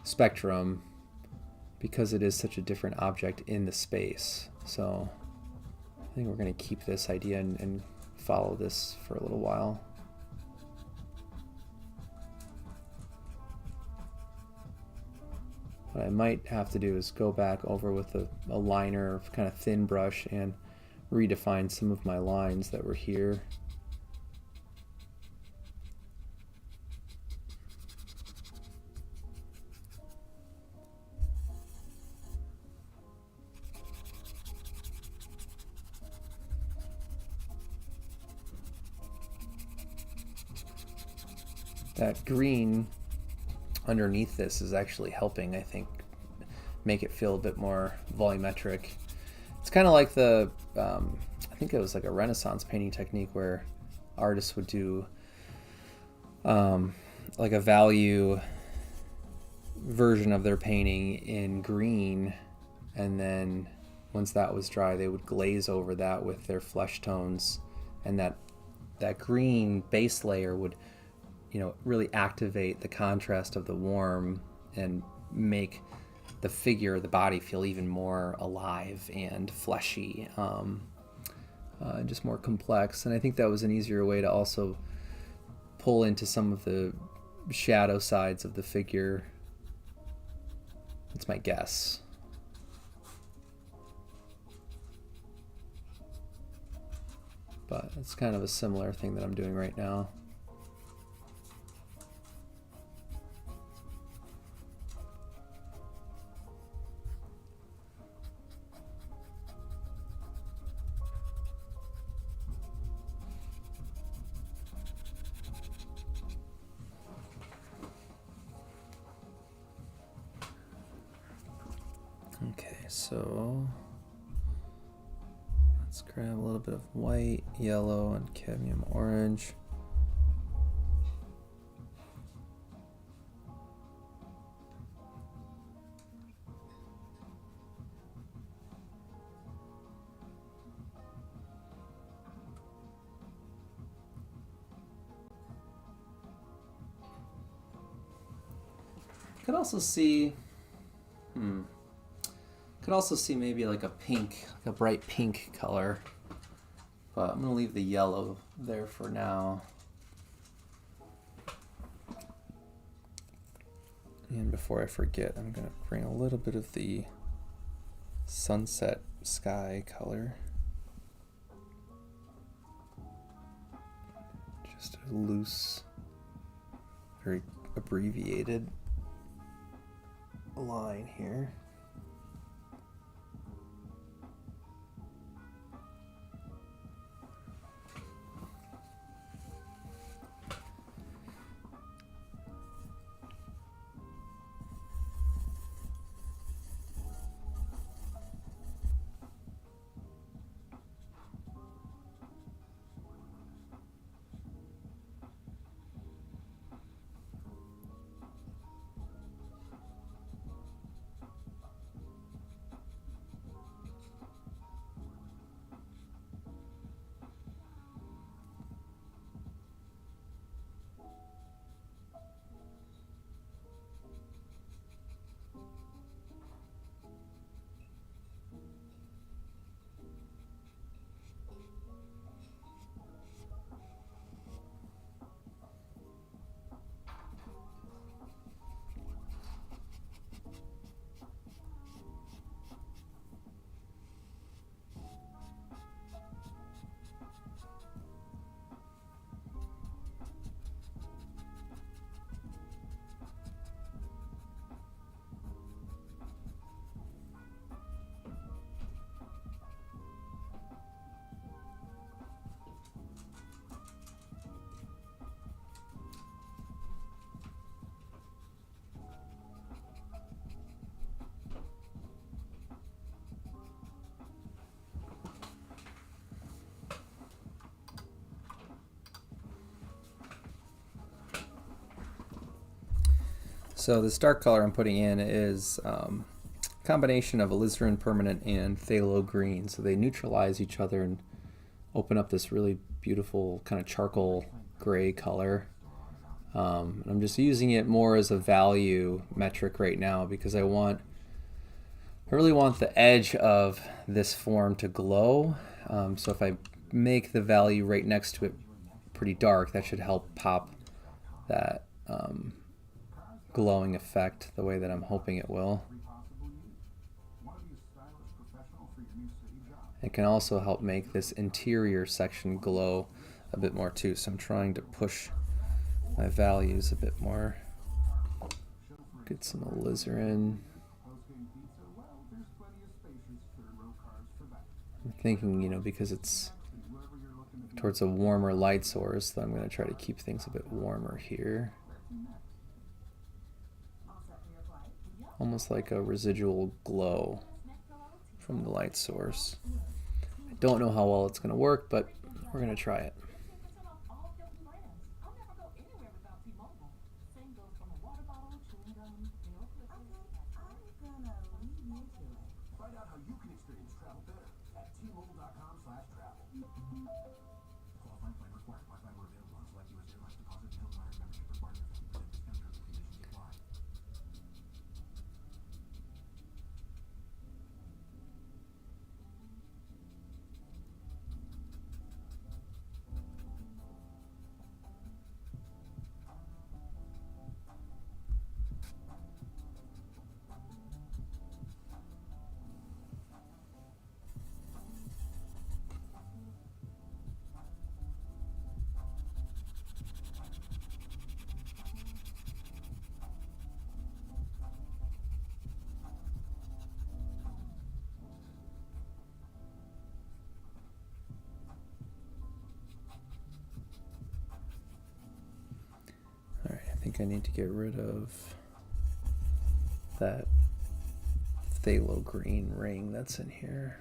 spectrum because it is such a different object in the space. So I think we're going to keep this idea and follow this for a little while. What I might have to do is go back over with a liner, kind of thin brush, and redefine some of my lines that were here. That green underneath this is actually helping, I think, make it feel a bit more volumetric. It's kind of like the, I think it was like a Renaissance painting technique where artists would do like a value version of their painting in green, and then once that was dry, they would glaze over that with their flesh tones, and that green base layer would, you know, really activate the contrast of the warm and make the figure, the body, feel even more alive and fleshy, just more complex. And I think that was an easier way to also pull into some of the shadow sides of the figure. That's my guess. But it's kind of a similar thing that I'm doing right now. Okay, so let's grab a little bit of white, yellow, and cadmium orange. Could also see, could also see maybe like a pink, like a bright pink color, but I'm gonna leave the yellow there for now. And before I forget, I'm going to bring a little bit of the sunset sky color. Just a loose, very abbreviated line here. So this dark color I'm putting in is a combination of alizarin permanent and phthalo green. So they neutralize each other and open up this really beautiful kind of charcoal gray color. I'm just using it more as a value metric right now because I really want the edge of this form to glow. So if I make the value right next to it pretty dark, that should help pop that glowing effect the way that I'm hoping it will. It can also help make this interior section glow a bit more too, so I'm trying to push my values a bit more. Get some alizarin. I'm thinking, because it's towards a warmer light source, that I'm going to try to keep things a bit warmer here. Almost like a residual glow from the light source. I don't know how well it's going to work, but we're going to try it. Find out how you can experience travel better at T-Mobile.com/travel. Qualifying plan required. Wi-Fi were available on select U.S. airlines. Deposit and Hilton membership required. 50% discount. Terms and conditions apply. I think I need to get rid of that phthalo green ring that's in here.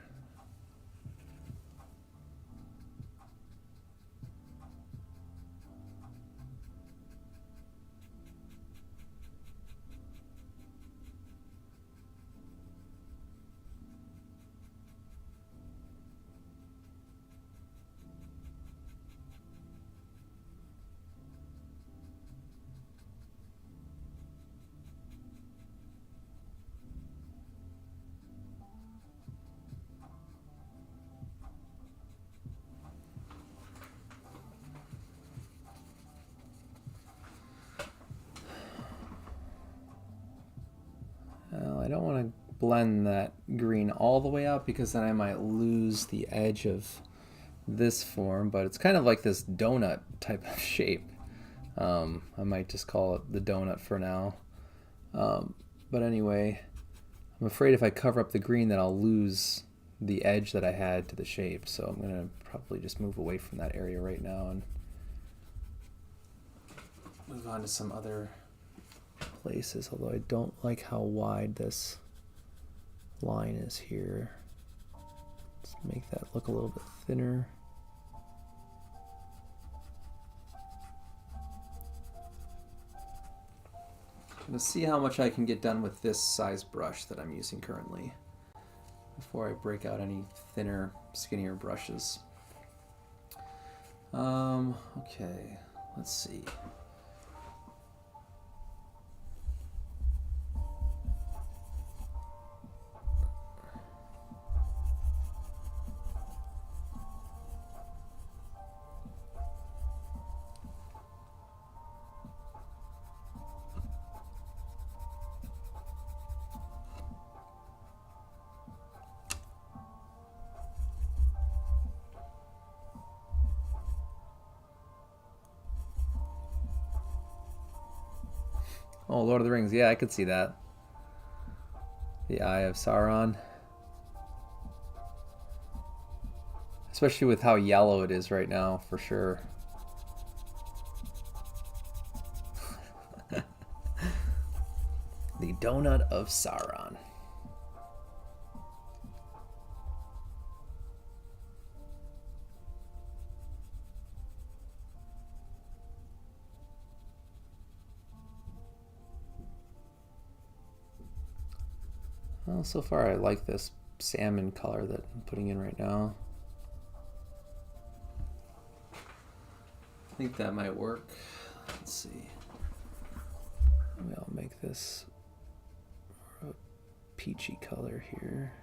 I don't want to blend that green all the way out because then I might lose the edge of this form, but it's kind of like this donut type of shape. I might just call it the donut for now. But anyway, I'm afraid if I cover up the green that I'll lose the edge that I had to the shape, so I'm going to probably just move away from that area right now and move on to some other places, although I don't like how wide this line is here. Let's make that look a little bit thinner. I'm going to see how much I can get done with this size brush that I'm using currently before I break out any thinner, skinnier brushes. Okay, let's see. Oh, Lord of the Rings. Yeah, I could see that. The Eye of Sauron. Especially with how yellow it is right now, for sure. The Donut of Sauron. Well, so far I like this salmon color that I'm putting in right now. I think that might work. Let's see. Maybe I'll make this more of a peachy color here.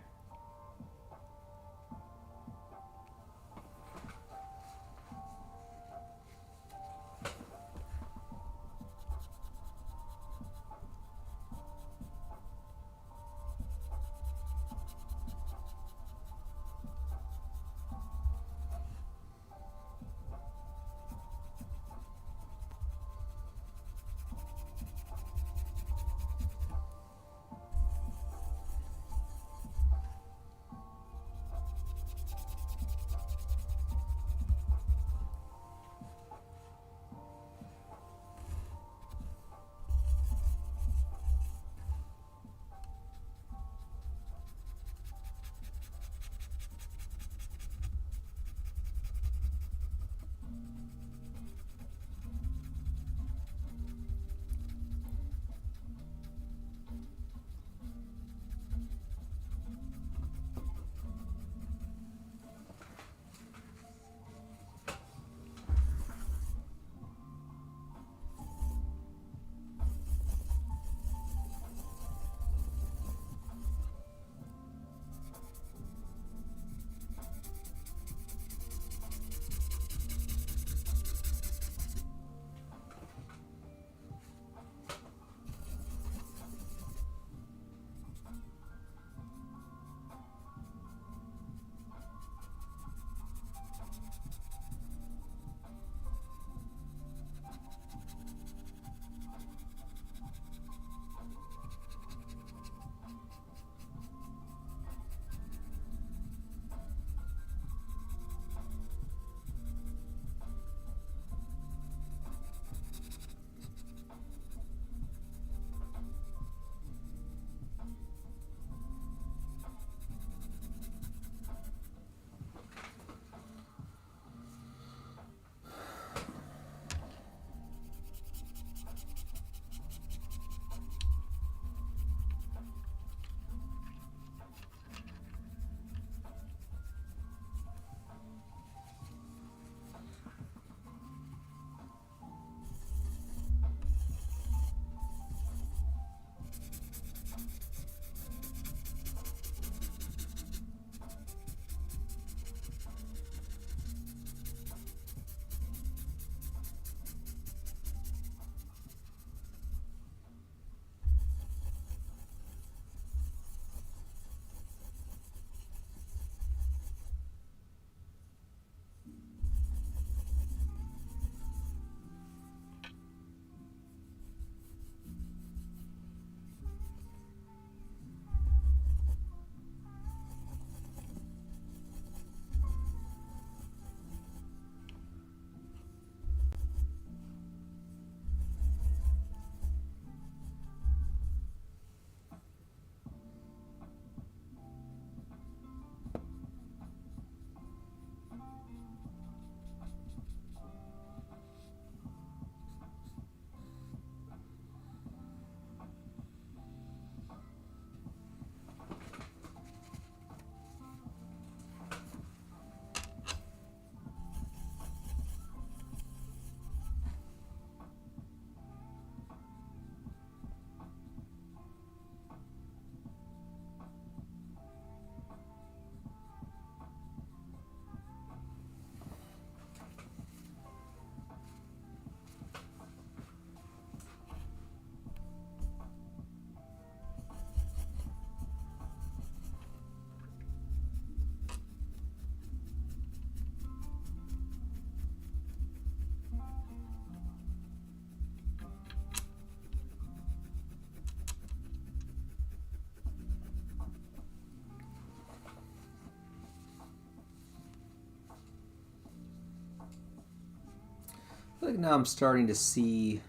feel like now I'm starting to see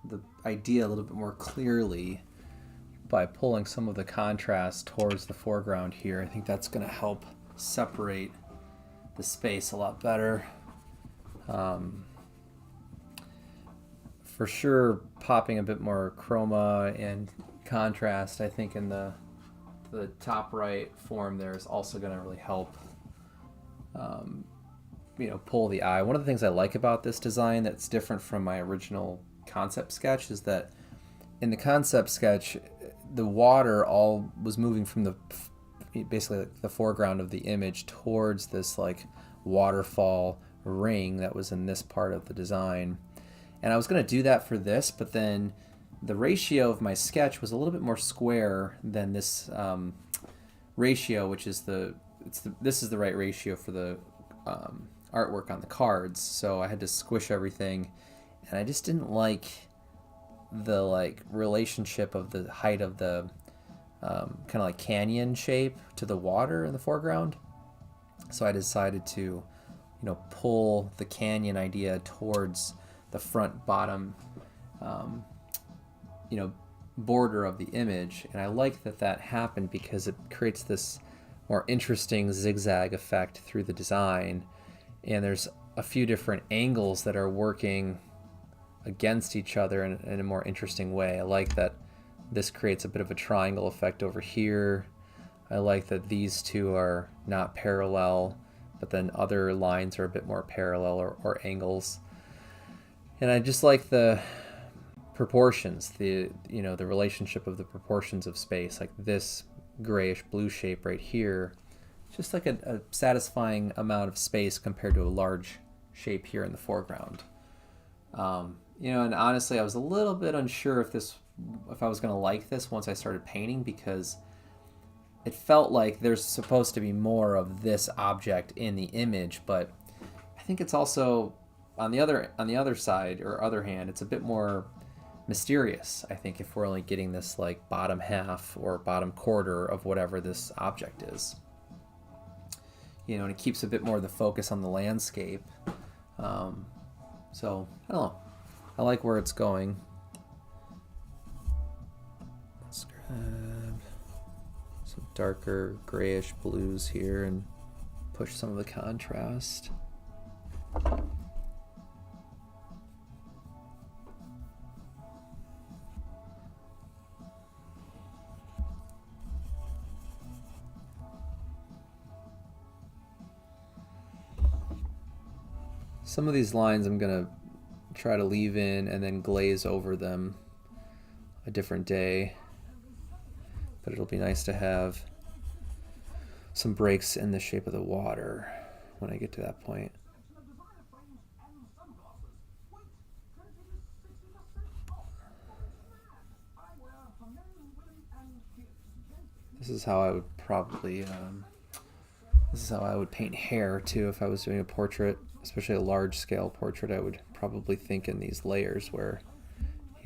the idea a little bit more clearly by pulling some of the contrast towards the foreground here. I think that's going to help separate the space a lot better. For sure, popping a bit more chroma and contrast, I think in the top right form there is also going to really help pull the eye. One of the things I like about this design that's different from my original concept sketch is that in the concept sketch, the water all was moving from basically the foreground of the image towards this like waterfall ring that was in this part of the design. And I was going to do that for this, but then the ratio of my sketch was a little bit more square than this ratio, which is this is the right ratio for the artwork on the cards. So I had to squish everything, and I just didn't like the relationship of the height of the kind of like canyon shape to the water in the foreground. So I decided to pull the canyon idea towards the front bottom border of the image, and I like that happened because it creates this more interesting zigzag effect through the design, and there's a few different angles that are working against each other in a more interesting way. I like that this creates a bit of a triangle effect over here. I like that these two are not parallel, but then other lines are a bit more parallel or angles. And I just like the proportions, the relationship of the proportions of space, like this grayish blue shape right here, just like a satisfying amount of space compared to a large shape here in the foreground. And honestly, I was a little bit unsure if I was going to like this once I started painting, because it felt like there's supposed to be more of this object in the image, but I think it's also on the other side or other hand, it's a bit more mysterious. I think if we're only getting this like bottom half or bottom quarter of whatever this object is, and it keeps a bit more of the focus on the landscape. So I don't know. I like where it's going. Let's grab some darker grayish blues here and push some of the contrast. Some of these lines I'm going to try to leave in and then glaze over them a different day, but it'll be nice to have some breaks in the shape of the water when I get to that point. This is how I would probably this is how I would paint hair too if I was doing a portrait, especially a large scale portrait. I would probably think in these layers where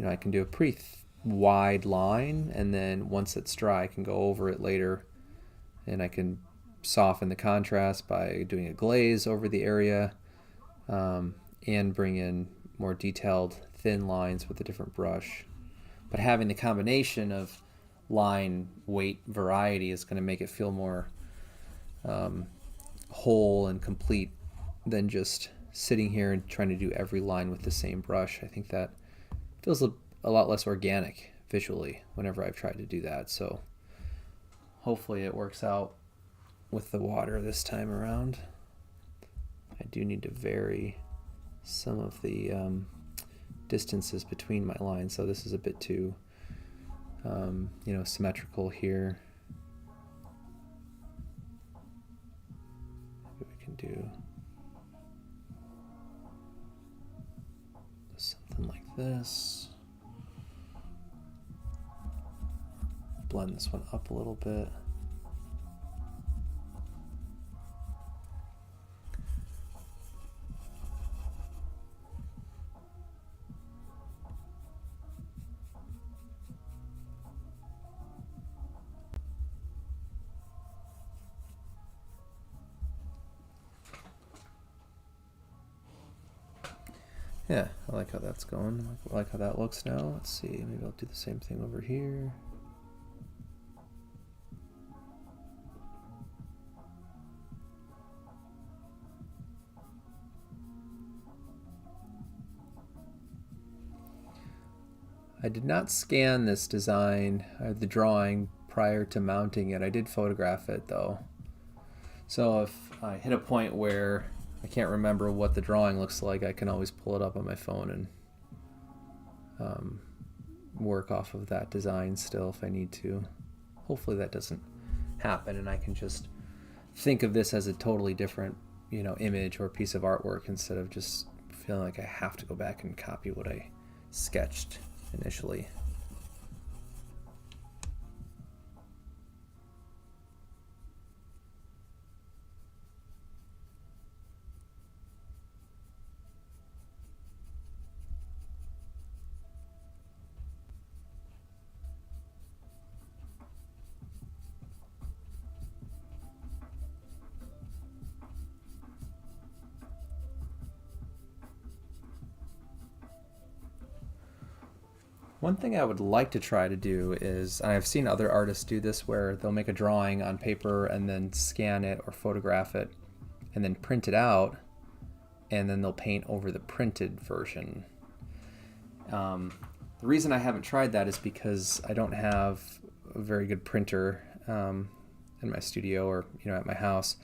I can do a pretty wide line, and then once it's dry I can go over it later, and I can soften the contrast by doing a glaze over the area, and bring in more detailed thin lines with a different brush. But having the combination of line weight variety is going to make it feel more whole and complete than just sitting here and trying to do every line with the same brush. I think that feels a lot less organic visually whenever I've tried to do that. So hopefully it works out with the water this time around. I do need to vary some of the distances between my lines, so this is a bit too symmetrical here. Maybe we can do something like this. Blend this one up a little bit. Yeah, I like how that's going. I like how that looks now. Let's see, maybe I'll do the same thing over here. I did not scan this design, the drawing, prior to mounting it. I did photograph it though. So if I hit a point where I can't remember what the drawing looks like, I can always pull it up on my phone and work off of that design still if I need to. Hopefully that doesn't happen and I can just think of this as a totally different, image or piece of artwork instead of just feeling like I have to go back and copy what I sketched initially. One thing I would like to try to do is, and I've seen other artists do this, where they'll make a drawing on paper and then scan it or photograph it and then print it out, and then they'll paint over the printed version. The reason I haven't tried that is because I don't have a very good printer in my studio or at my house.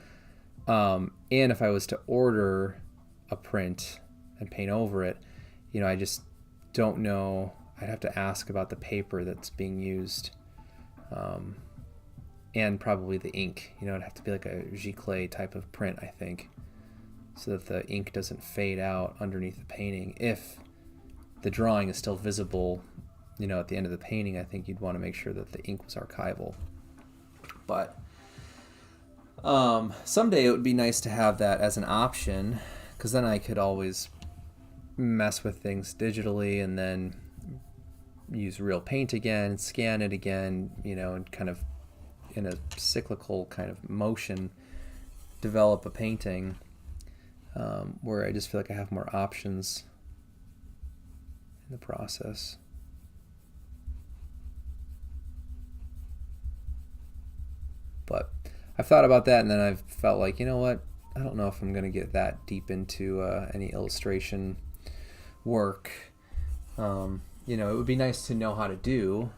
And if I was to order a print and paint over it, I just don't know. I'd have to ask about the paper that's being used, and probably the ink. It'd have to be like a giclée type of print, I think, so that the ink doesn't fade out underneath the painting. If the drawing is still visible, at the end of the painting, I think you'd want to make sure that the ink was archival. But someday it would be nice to have that as an option, because then I could always mess with things digitally and then use real paint again, scan it again, and kind of in a cyclical kind of motion develop a painting where I just feel like I have more options in the process. But I've thought about that, and then I've felt like, what? I don't know if I'm going to get that deep into any illustration work. It would be nice to know how to do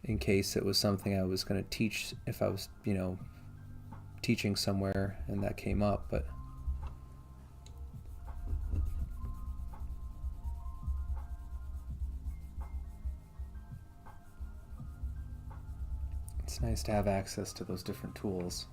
in case it was something I was going to teach if I was, teaching somewhere and that came up. But it's nice to have access to those different tools.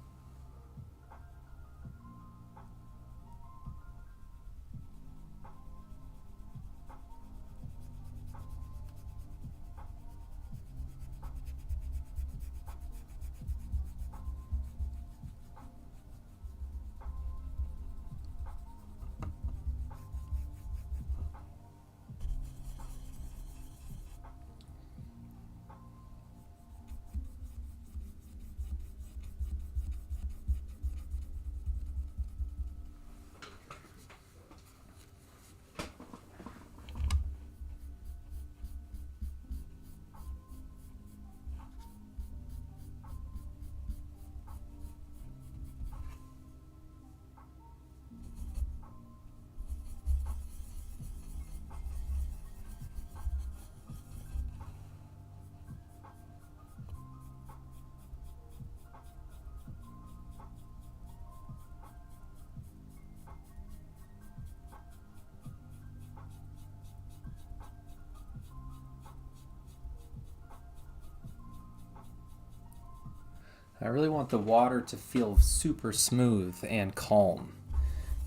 I really want the water to feel super smooth and calm.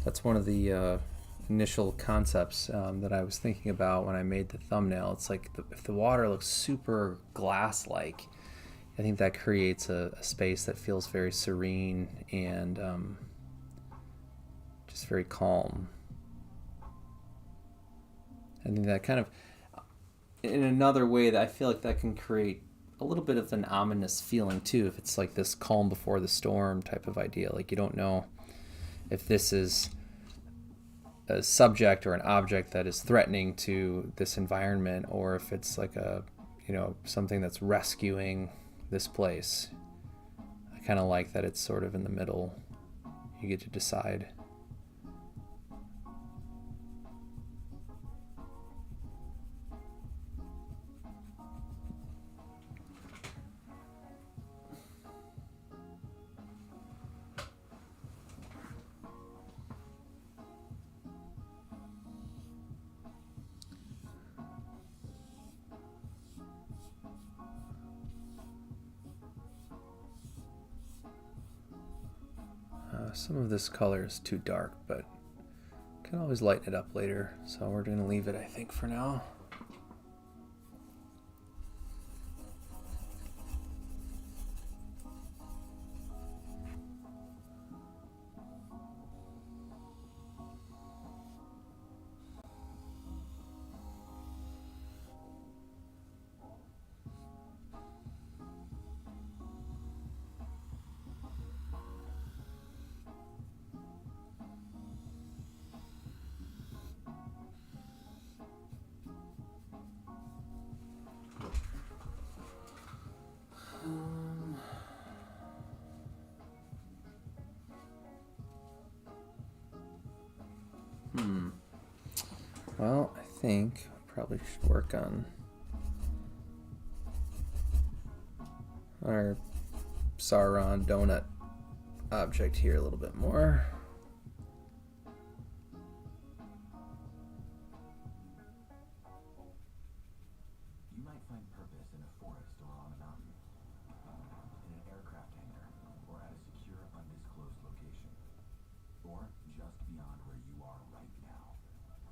That's one of the initial concepts that I was thinking about when I made the thumbnail. It's like if the water looks super glass-like, I think that creates a space that feels very serene and just very calm. I think that kind of, in another way, that I feel like that can create a little bit of an ominous feeling too, if it's like this calm before the storm type of idea. Like you don't know if this is a subject or an object that is threatening to this environment, or if it's like a, something that's rescuing this place. I kind of like that it's sort of in the middle. You get to decide. Some of this color is too dark, but can always lighten it up later. So we're going to leave it, I think, for now. Well, I think I probably should work on our Sauron donut object here a little bit more. You might find purpose in a forest or on a mountain, in an aircraft hangar, or at a secure, undisclosed location, or just beyond where you are right now.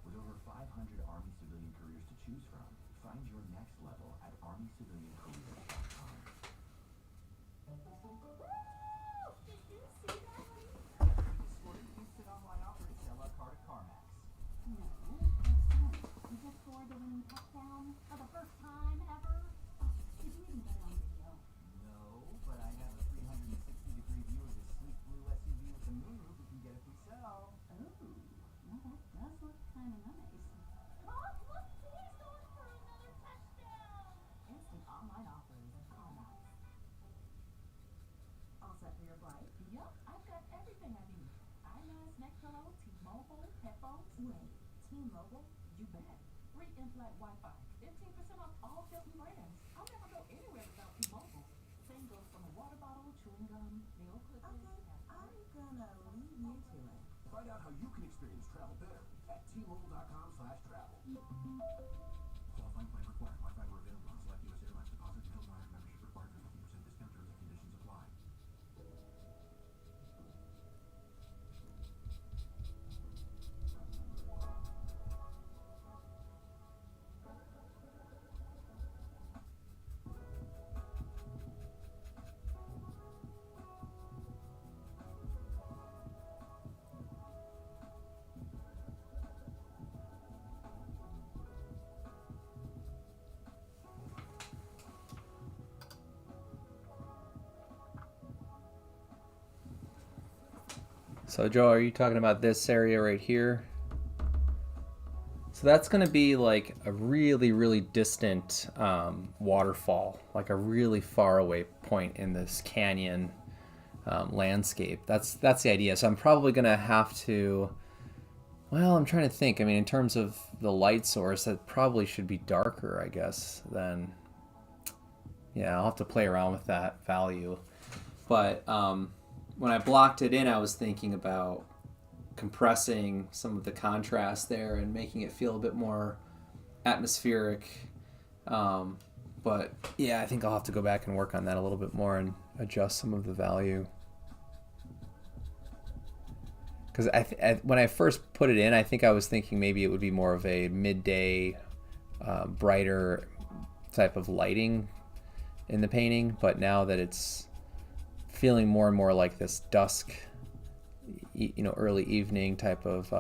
With over 500 Army civilian careers to choose from, find your next level at armyciviliancareers.com. Instant online offer to sell a car to CarMax. No, that's not. You just scored the winning touchdown for the first time ever. Did you even get it on video? No, but I have a 360-degree view of this sleek blue SUV with the moonroof we can get if we sell. Oh, well, that does look kind of nice. Mom, look, he's going for another touchdown. Instant online offers at CarMax. All set for your flight? Yup, I've got everything I need. Eyeglass, neck pillow, T-Mobile, headphones. Wait, T-Mobile? You bet. Free in-flight Wi-Fi. 15% off all Hilton brands. I'll never go anywhere without T-Mobile. Same goes for my water bottle, chewing gum, nail clippers. Okay, I'm gonna leave you to it. Find out how you can experience travel better at T-Mobile.com/travel. Qualifying plan required. Wi-Fi where available on select U.S. Airlines. Deposit and Hilton Honor membership required for 50% discount. Terms and conditions apply. So Joe, are you talking about this area right here? So that's going to be like a really, really distant waterfall, like a really far away point in this canyon landscape. That's the idea. So I'm probably going to have to, well, I'm trying to think. I mean, in terms of the light source, that probably should be darker, I guess, than, yeah, I'll have to play around with that value. But when I blocked it in, I was thinking about compressing some of the contrast there and making it feel a bit more atmospheric. But yeah, I think I'll have to go back and work on that a little bit more and adjust some of the value. Because when I first put it in, I think I was thinking maybe it would be more of a midday, brighter type of lighting in the painting. But now that it's feeling more and more like this dusk, early evening type of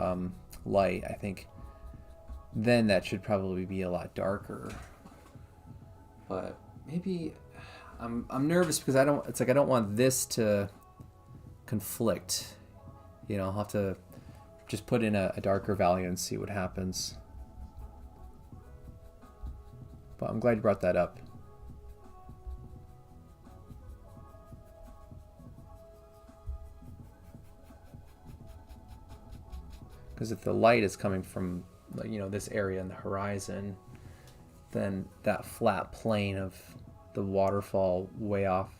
light, I think then that should probably be a lot darker. But maybe I'm nervous because I don't want this to conflict. I'll have to just put in a darker value and see what happens. But I'm glad you brought that up. Because if the light is coming from, you know, this area in the horizon, then that flat plane of the waterfall way off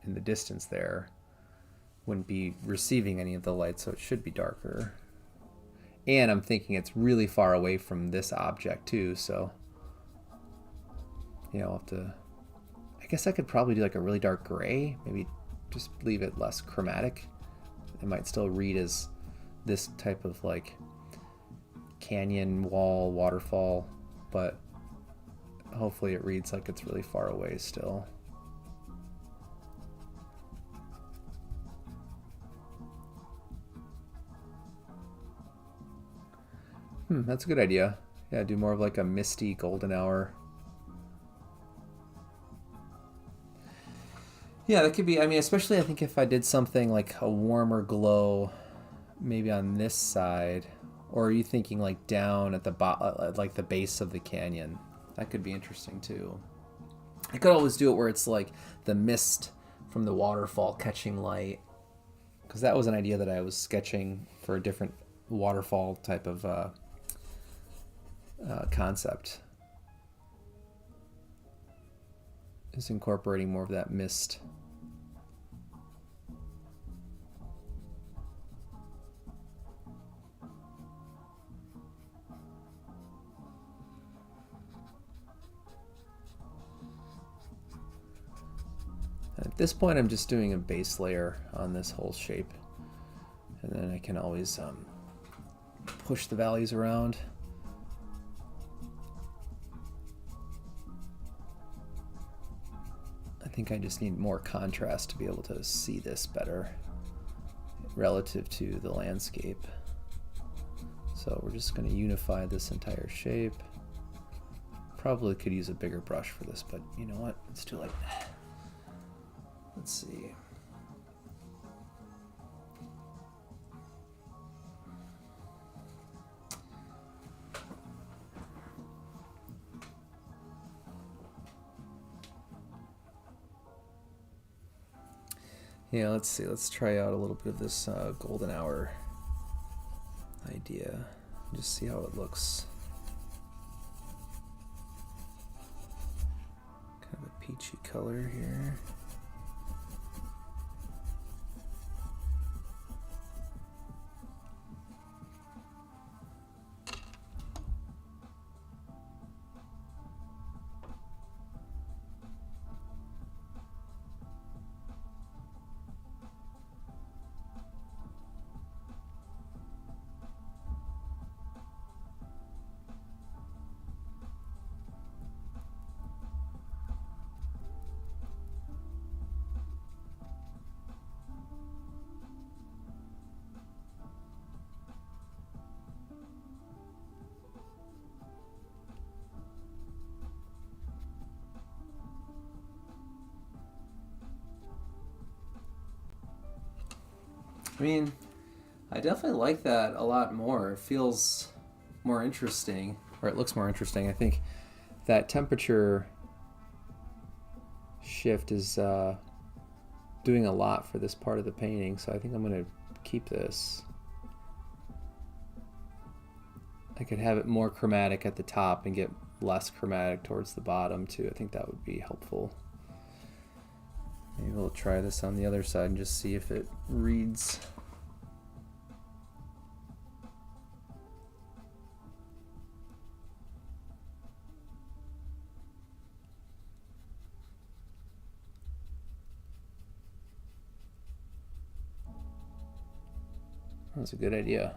in the distance there wouldn't be receiving any of the light, so it should be darker. And I'm thinking it's really far away from this object too, so you know, I'll have to, I guess I could probably do like a really dark gray, maybe just leave it less chromatic. It might still read as this type of like canyon wall waterfall, but hopefully it reads like it's really far away still. That's a good idea. Yeah, do more of like a misty golden hour. Yeah, that could be, I mean, especially I think if I did something like a warmer glow maybe on this side, or are you thinking like down at the like the base of the canyon? That could be interesting too. I could always do it where it's like the mist from the waterfall catching light, because that was an idea that I was sketching for a different waterfall type of concept. Is incorporating more of that mist. At this point, I'm just doing a base layer on this whole shape, and then I can always push the values around. I think I just need more contrast to be able to see this better relative to the landscape. So we're just going to unify this entire shape. Probably could use a bigger brush for this, but you know what? It's too late. Let's see. Yeah, let's see. Let's try out a little bit of this golden hour idea. Just see how it looks. Kind of a peachy color here. I mean, I definitely like that a lot more. It feels more interesting, or it looks more interesting. I think that temperature shift is doing a lot for this part of the painting, so I think I'm going to keep this. I could have it more chromatic at the top and get less chromatic towards the bottom too. I think that would be helpful. Maybe we'll try this on the other side and just see if it reads. That's a good idea.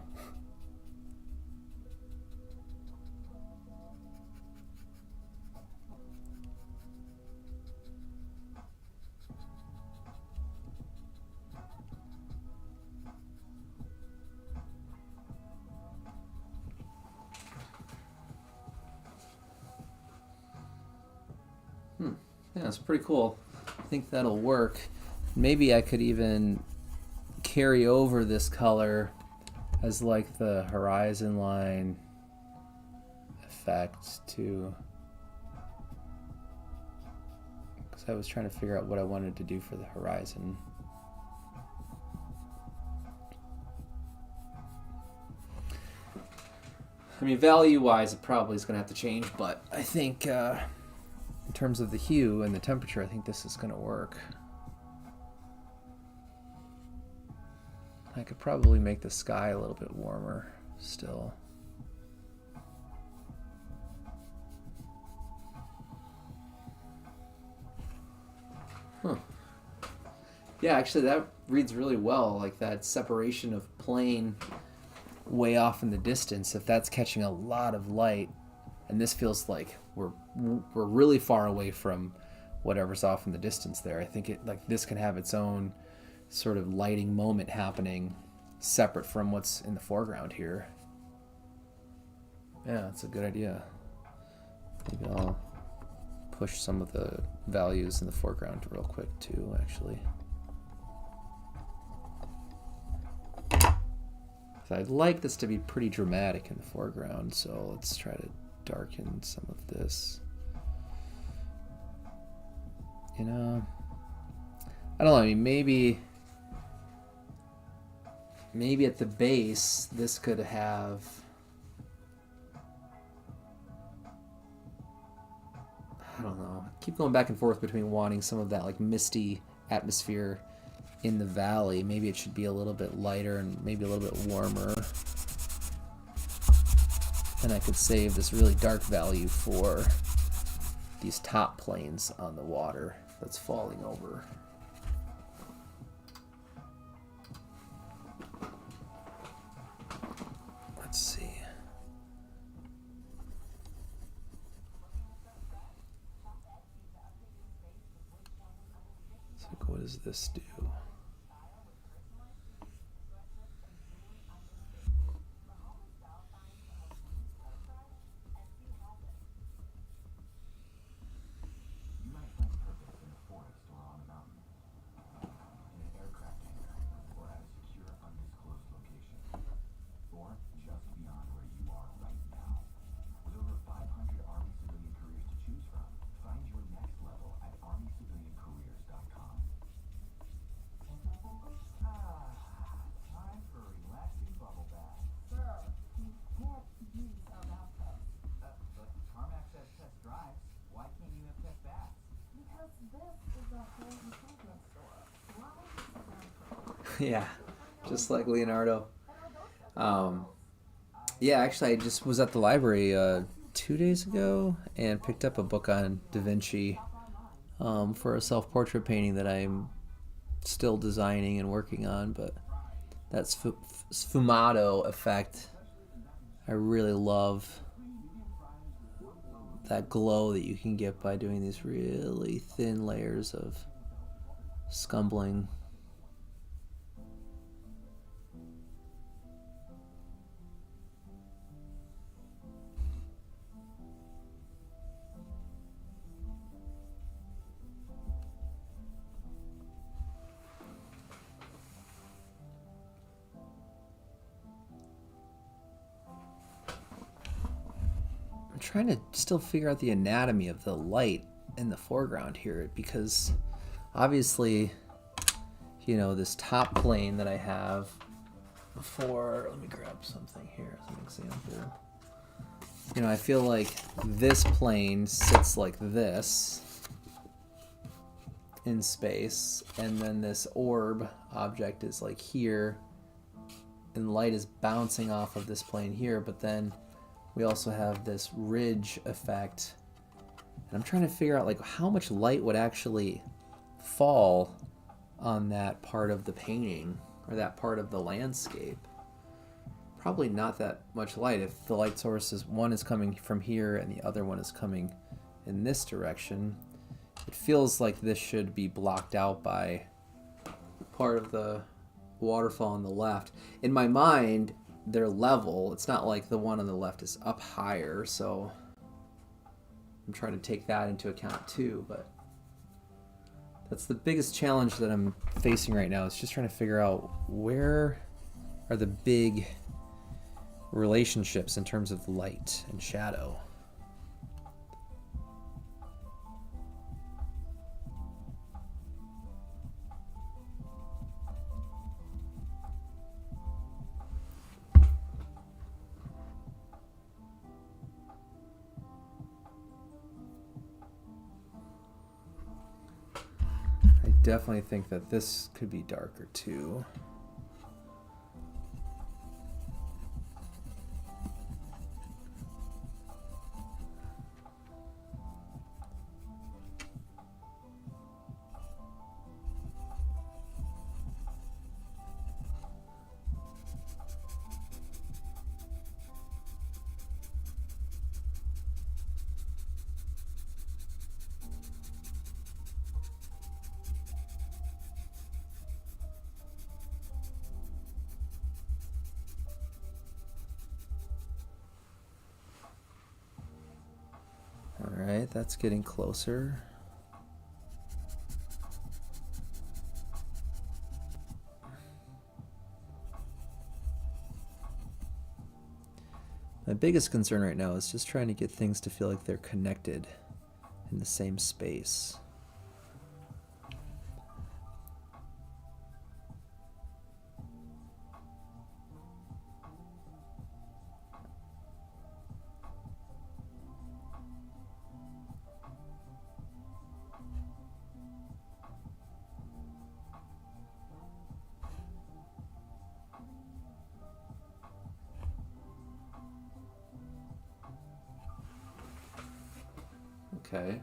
Yeah, it's pretty cool. I think that'll work. Maybe I could even carry over this color as like the horizon line effect too. Because I was trying to figure out what I wanted to do for the horizon. I mean, value-wise, it probably is going to have to change, but I think in terms of the hue and the temperature, I think this is going to work. I could probably make the sky a little bit warmer still. Huh. Yeah, actually that reads really well, like that separation of plane way off in the distance. If that's catching a lot of light, and this feels like we're really far away from whatever's off in the distance there, I think it like this can have its own sort of lighting moment happening separate from what's in the foreground here. Yeah, that's a good idea. Maybe I'll push some of the values in the foreground real quick too, actually. So I'd like this to be pretty dramatic in the foreground, so let's try to darken some of this. You know, I don't know, I mean, maybe at the base, this could have, I don't know, I keep going back and forth between wanting some of that like misty atmosphere in the valley. Maybe it should be a little bit lighter and maybe a little bit warmer. And I could save this really dark value for these top planes on the water that's falling over. Let's see. So what does this do? You might find purpose in a forest or on a mountain, in an aircraft hangar, or at a secure, undisclosed location, or just beyond where you are right now. With over 500 Army civilian careers to choose from, find your next level at armyciviliancareers.com. Time for a relaxing bubble bath. Sir, you can't use our bathtubs. But Carmack says test drives. Why can't you have test baths? Because this is a home improvement store. Why? Yeah, just like Leonardo. Yeah, actually, I just was at the library 2 days ago and picked up a book on Da Vinci for a self-portrait painting that I'm still designing and working on, but that sfumato effect, I really love that glow that you can get by doing these really thin layers of scumbling. Trying to still figure out the anatomy of the light in the foreground here, because obviously, you know, this top plane that I have for, let me grab something here as an example. You know, I feel like this plane sits like this in space, and then this orb object is like here, and light is bouncing off of this plane here, but then we also have this ridge effect, and I'm trying to figure out like how much light would actually fall on that part of the painting or that part of the landscape. Probably not that much light if the light sources, one is coming from here and the other one is coming in this direction. It feels like this should be blocked out by part of the waterfall on the left. In my mind, they're level. It's not like the one on the left is up higher, so I'm trying to take that into account too, but that's the biggest challenge that I'm facing right now, is just trying to figure out where are the big relationships in terms of light and shadow. I definitely think that this could be darker too. All right, that's getting closer. My biggest concern right now is just trying to get things to feel like they're connected in the same space. Okay.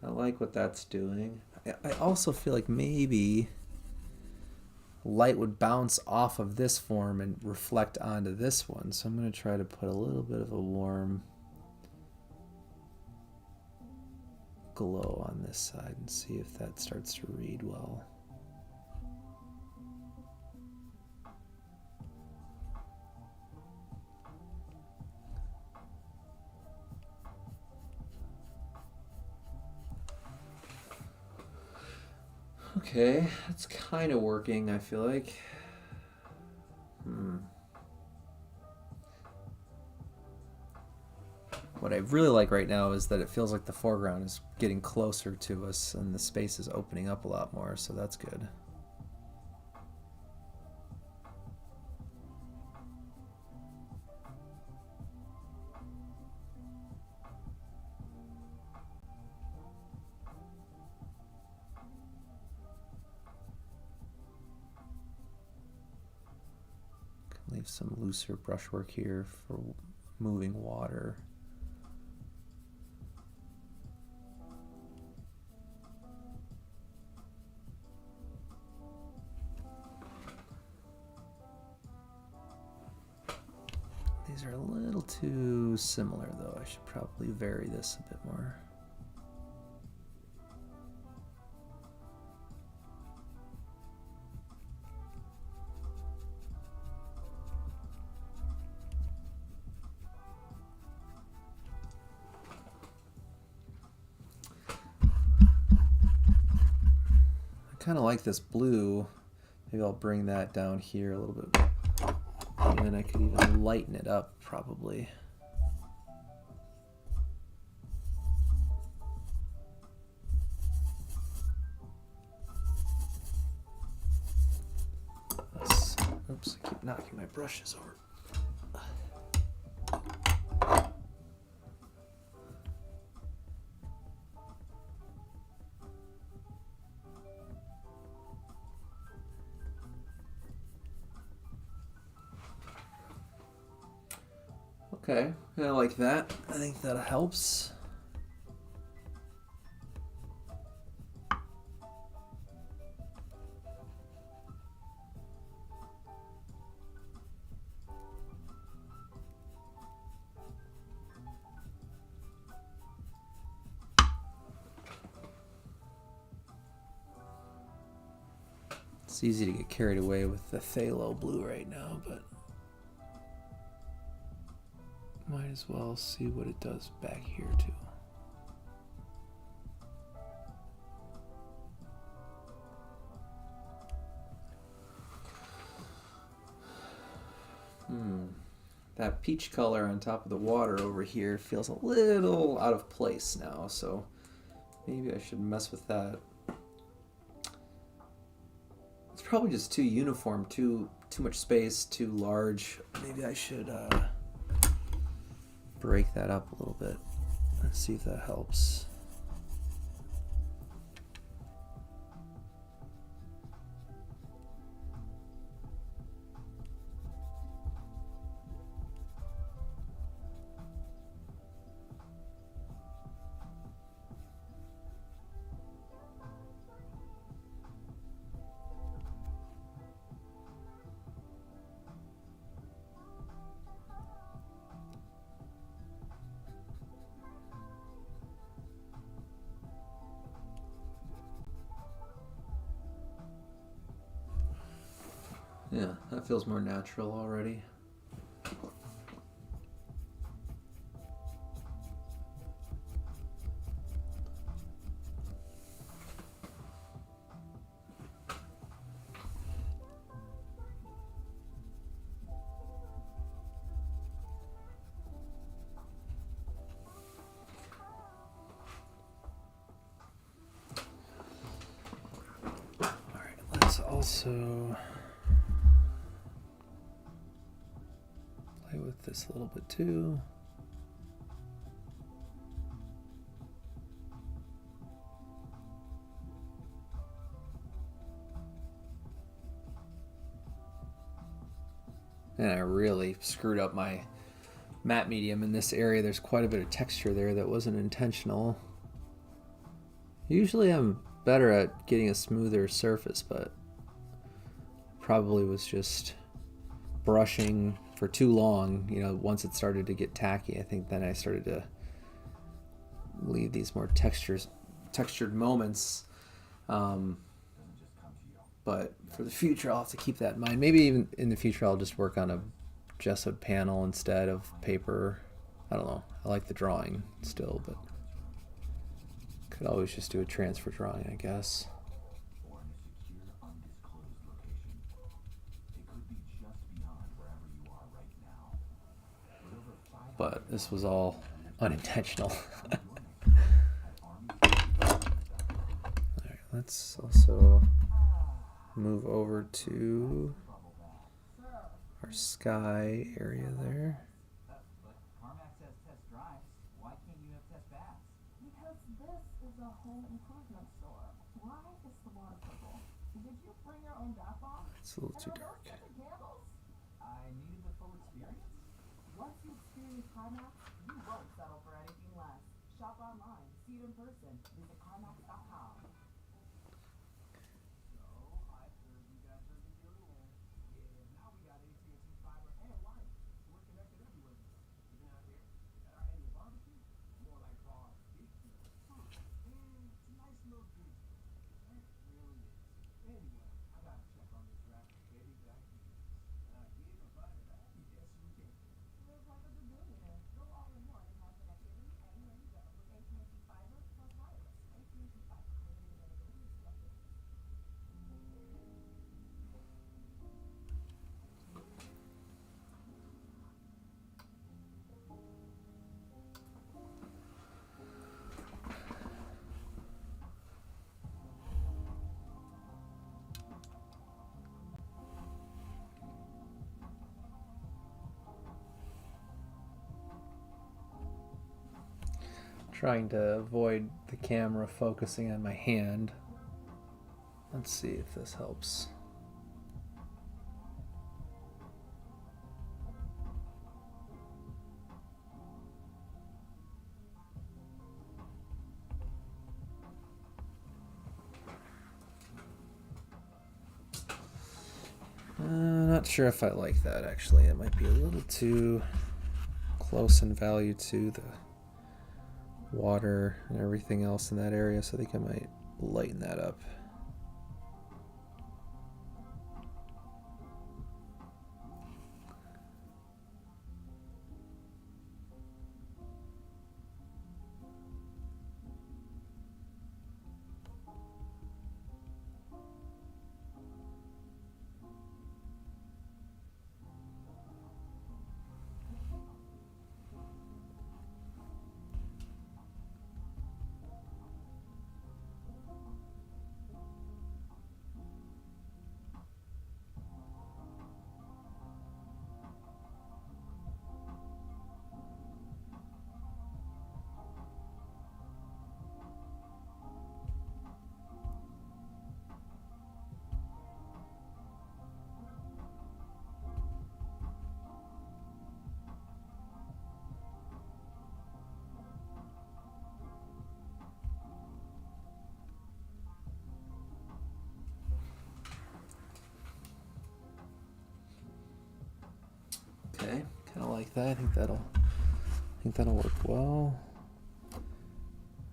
I like what that's doing. I also feel like maybe light would bounce off of this form and reflect onto this one. So I'm going to try to put a little bit of a warm glow on this side and see if that starts to read well. Okay, that's kind of working, I feel like. What I really like right now is that it feels like the foreground is getting closer to us and the space is opening up a lot more, so that's good. Leave some looser brushwork here for moving water. These are a little too similar though. I should probably vary this a bit more. I kind of like this blue. Maybe I'll bring that down here a little bit. And then I could even lighten it up, probably. Oops, I keep knocking my brushes over. Okay, I like that. I think that helps. It's easy to get carried away with the phthalo blue right now, but might as well see what it does back here too. That peach color on top of the water over here feels a little out of place now, so maybe I should mess with that. It's probably just too uniform, too much space, too large. Maybe I should break that up a little bit. Let's see if that helps. Yeah, that feels more natural already. Alright, let's also play with this a little bit too. And I really screwed up my matte medium in this area. There's quite a bit of texture there that wasn't intentional. Usually I'm better at getting a smoother surface, but probably was just brushing for too long. You know, once it started to get tacky, I think then I started to leave these more textured moments. But for the future, I'll have to keep that in mind. Maybe even in the future, I'll just work on a gessoed panel instead of paper. I don't know. I like the drawing still, but could always just do a transfer drawing, I guess. Or in a secure, undisclosed location. It could be just beyond wherever you are right now. With over 500 But this was all unintentional. Alright, let's also move over to our sky area there. But CarMax has test drives. Why can't you have test baths? Because this is a home improvement store. Why is the water purple? Did you bring your own bath bomb? It's a little too And are dark. those scented candles? I needed the full experience. Once you experience CarMax, you won't settle for anything less. Shop online, see it in person, visit CarMax.com. So, I heard you guys are redoing there. Yeah, now we got AT&T fiber and wireless. We're connected everywhere. Even out here at our annual barbecue, more like barbecue. It's a nice little detail. It really is. Anyway, I gotta check on this rapper baby back here. You can find it, huh? Yes, you can. Live like a billionaire. Go all in one and have connectivity anywhere you go with AT&T Fiber plus wireless. AT&T Fiber. Limited availability, select areas. Trying to avoid the camera focusing on my hand. Let's see if this helps. Not sure if I like that actually. It might be a little too close in value to the water and everything else in that area, so I think I might lighten that up. Okay, kind of like that. I think that'll work well.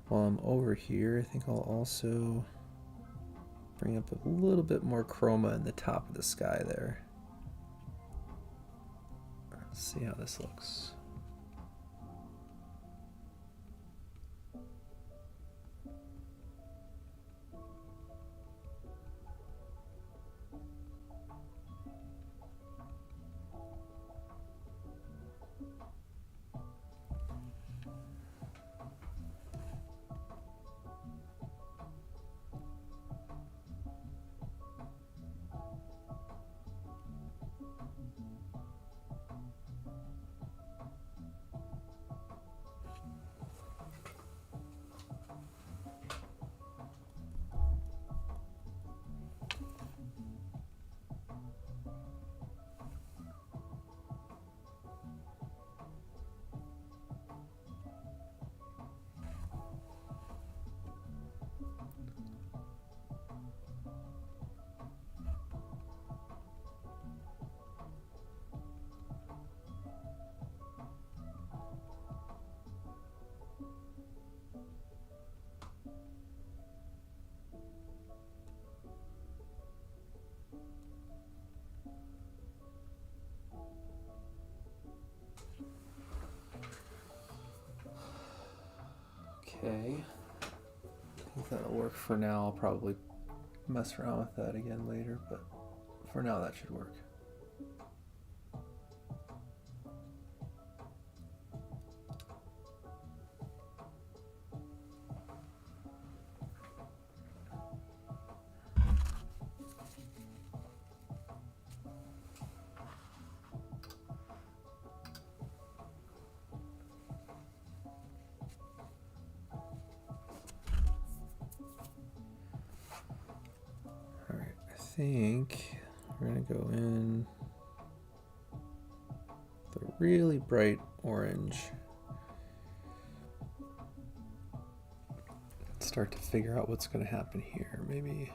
While I'm over here, I think I'll also bring up a little bit more chroma in the top of the sky there. Let's see how this looks. Okay, I think that'll work for now. I'll probably mess around with that again later, but for now that should work. I think we're gonna go in the really bright orange. Start to figure out what's gonna happen here. Maybe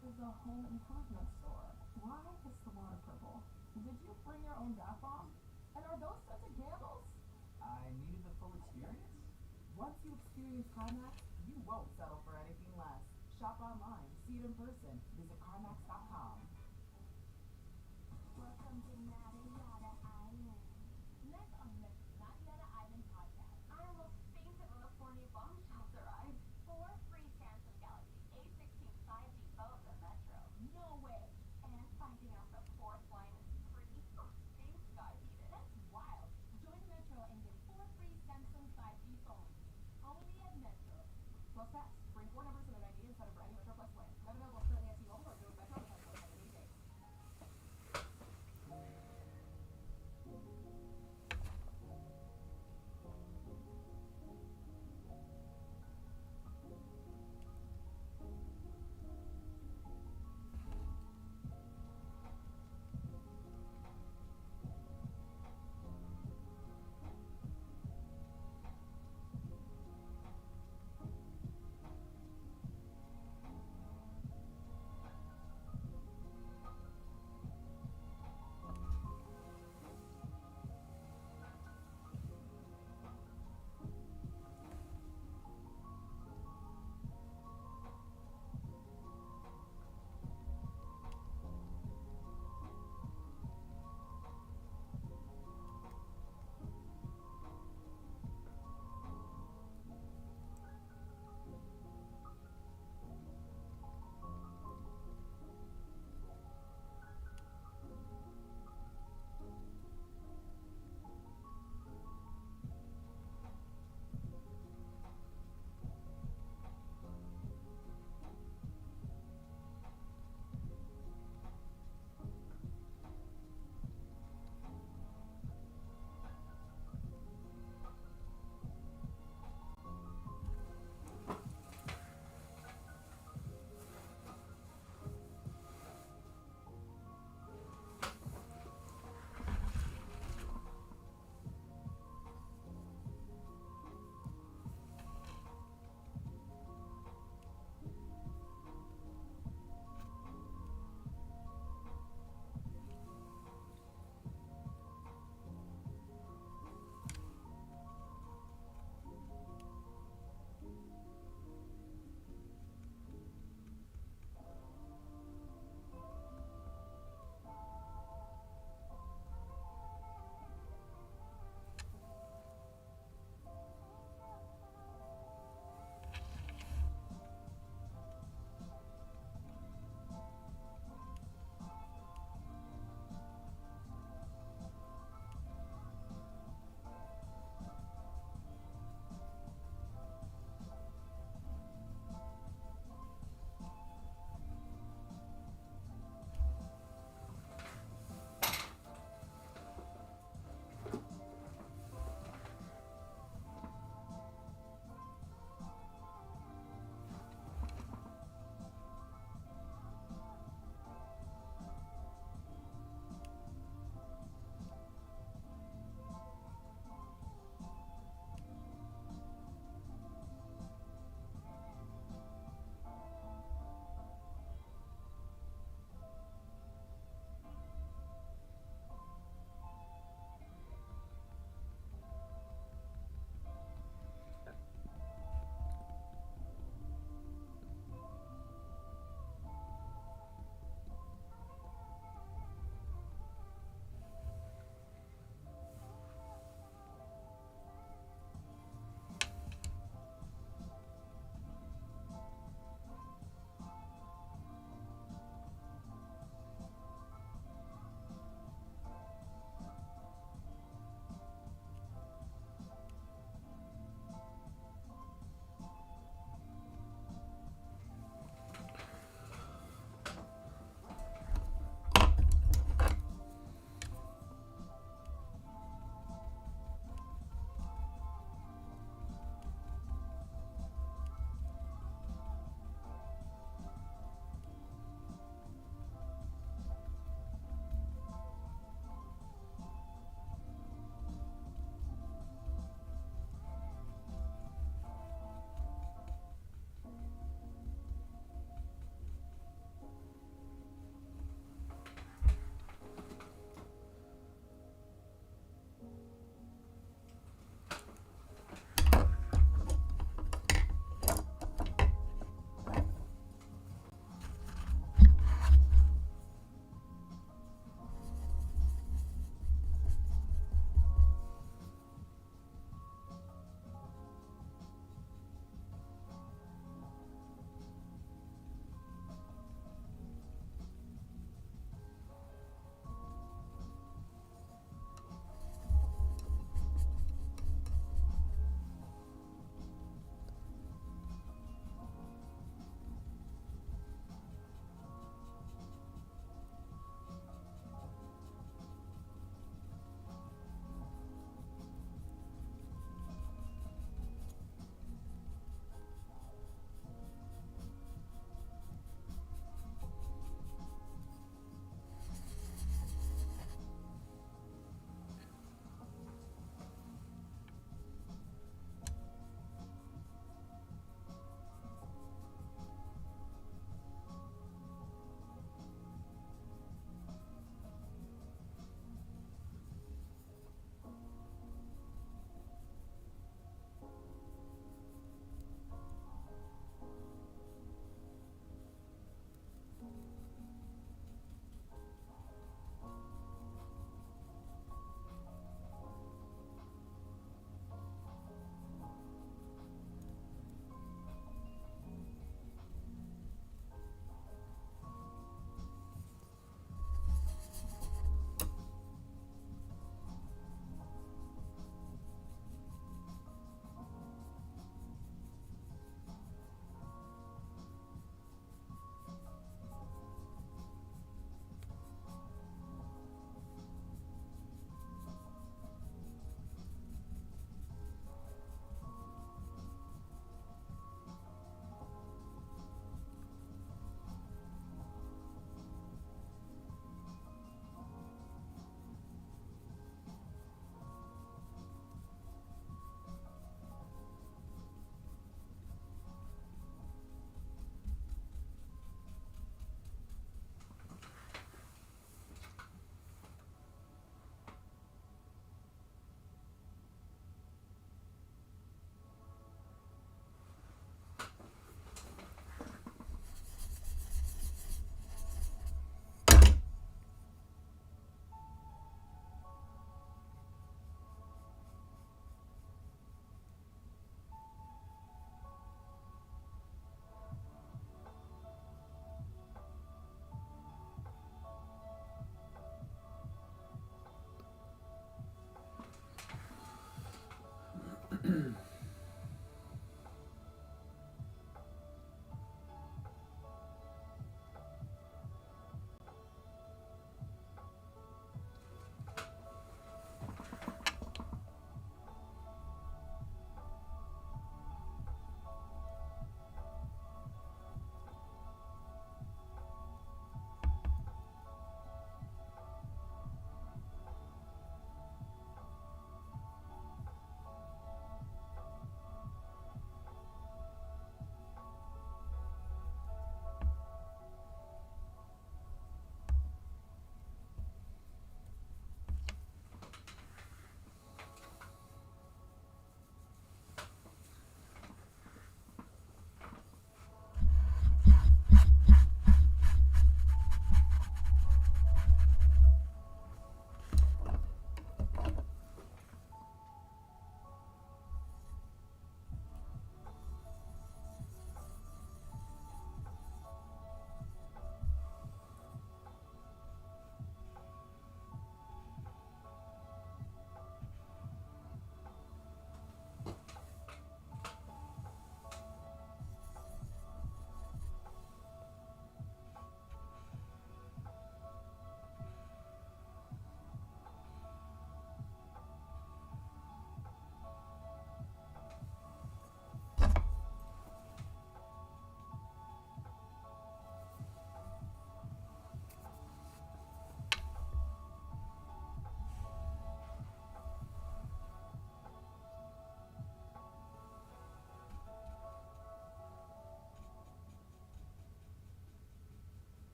is a home improvement store. Why is the water purple? Did you bring your own bath bomb? And are those scented candles? I needed the full experience. Once you experience CarMax, you won't settle for anything less. Shop online, see it in person, visit CarMax.com. Welcome to Nada Yada Island. Next on the Nada Yada Island podcast. I almost fainted when the 4 new bombshells arrived. 4 free Samsung Galaxy A16 5G phones at Metro. No way. And finding out the 4th line is free. Being sky heated. That's wild. Join Metro and get 4 free Samsung 5G phones. Only at Metro. Plus tax. Bring 4 numbers and an ID and sign up for any Metro Plus plan. Not available currently at T-Mobile or through Metro. Depends on any days.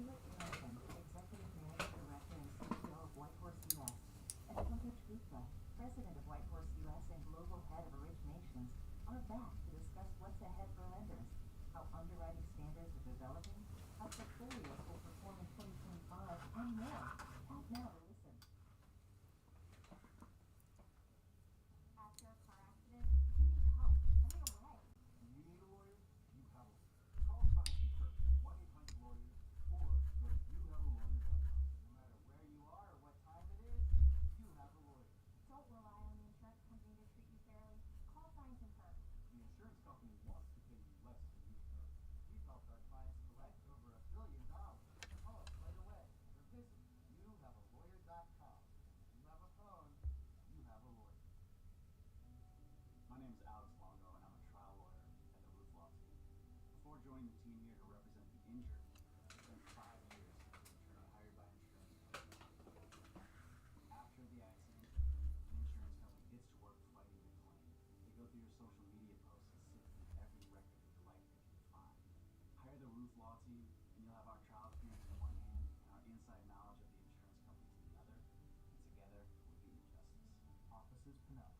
Felix Nelson, Executive Managing Director and CEO of Whitehorse US, and Pankaj Gupta, President of Whitehorse US and Global Head of Originations, are back to discuss what's ahead for lenders, how underwriting standards are developing, how portfolios will perform in 2025, and more. Tap now to listen. After a car accident, you need help right away. You need a lawyer? You have a lawyer. Call Science and Kirk at 1-800-LAWYER or go to youhavealawyer.com. No matter where you are or what time it is, you have a lawyer. Don't rely on the insurance company to treat you fairly. Call Science and Kirk. The insurance company wants to pay you less than you deserve. We've helped our clients collect over $1 billion. Call us right away or visit youhavealawyer.com. You have a phone, you have a lawyer. My name is Alex Longo, and I'm a trial lawyer at the Roof Law team. Before joining the team here to represent the injured, I spent 5 years as an attorney hired by insurance companies. After the accident, an insurance company gets to work fighting your claim. They go through your social media posts and sift through every record of your life they can find. Hire the Roof Law team, and you'll have our trial experience in one hand and our inside knowledge of the insurance companies in the other, and together we'll get you justice. Offices Pinellas.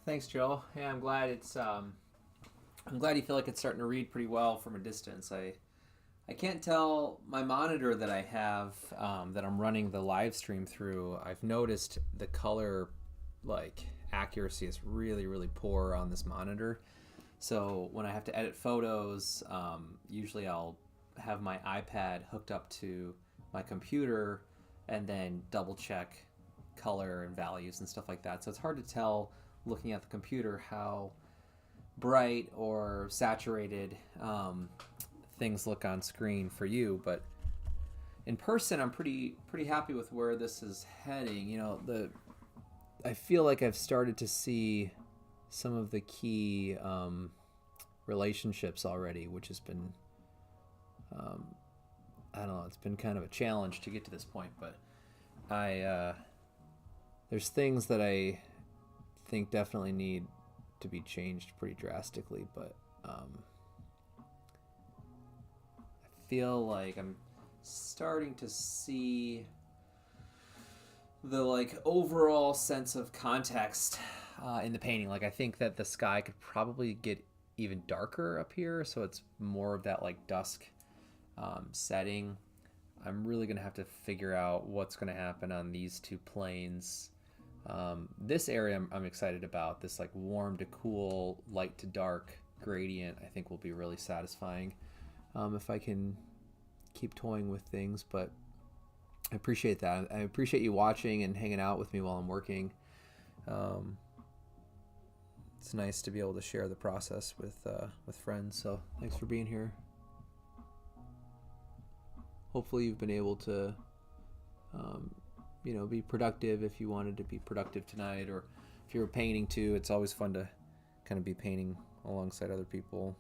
Thanks, Joe. Yeah, I'm glad I'm glad you feel like it's starting to read pretty well from a distance. I can't tell my monitor that I have that I'm running the live stream through. I've noticed the color accuracy is really, really poor on this monitor. So when I have to edit photos, usually I'll have my iPad hooked up to my computer and then double check color and values and stuff like that. So it's hard to tell looking at the computer how bright or saturated things look on screen for you. But in person, I'm pretty happy with where this is heading. You know, I feel like I've started to see some of the key relationships already, which has been, I don't know, it's been kind of a challenge to get to this point, but there's things that I think definitely need to be changed pretty drastically, but I feel like I'm starting to see the like overall sense of context in the painting. Like I think that the sky could probably get even darker up here, so it's more of that like dusk setting. I'm really gonna have to figure out what's gonna happen on these two planes. This area I'm excited about. This like warm to cool, light to dark gradient I think will be really satisfying if I can keep toying with things, but I appreciate that. I appreciate you watching and hanging out with me while I'm working. It's nice to be able to share the process with friends, so thanks for being here. Hopefully you've been able to be productive if you wanted to be productive tonight, or if you were painting too. It's always fun to kind of be painting alongside other people.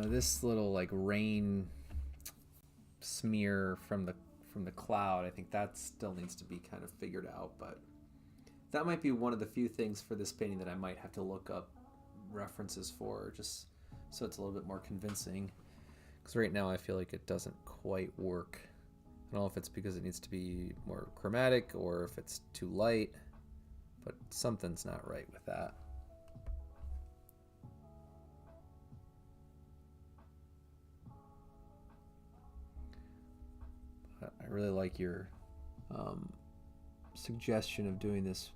This little like rain smear from the cloud, I think that still needs to be kind of figured out, but that might be one of the few things for this painting that I might have to look up references for, just so it's a little bit more convincing, because right now I feel like it doesn't quite work. I don't know if it's because it needs to be more chromatic or if it's too light, but something's not right with that. I really like your suggestion of doing this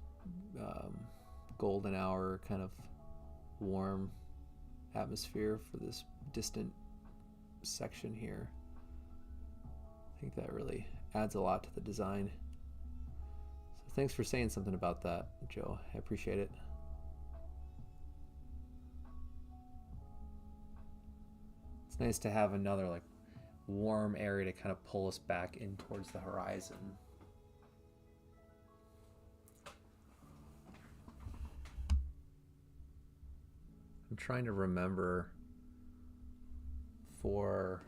golden hour kind of warm atmosphere for this distant section here. I think that really adds a lot to the design. So thanks for saying something about that, Joe. I appreciate it. It's nice to have another like warm area to kind of pull us back in towards the horizon. I'm trying to remember for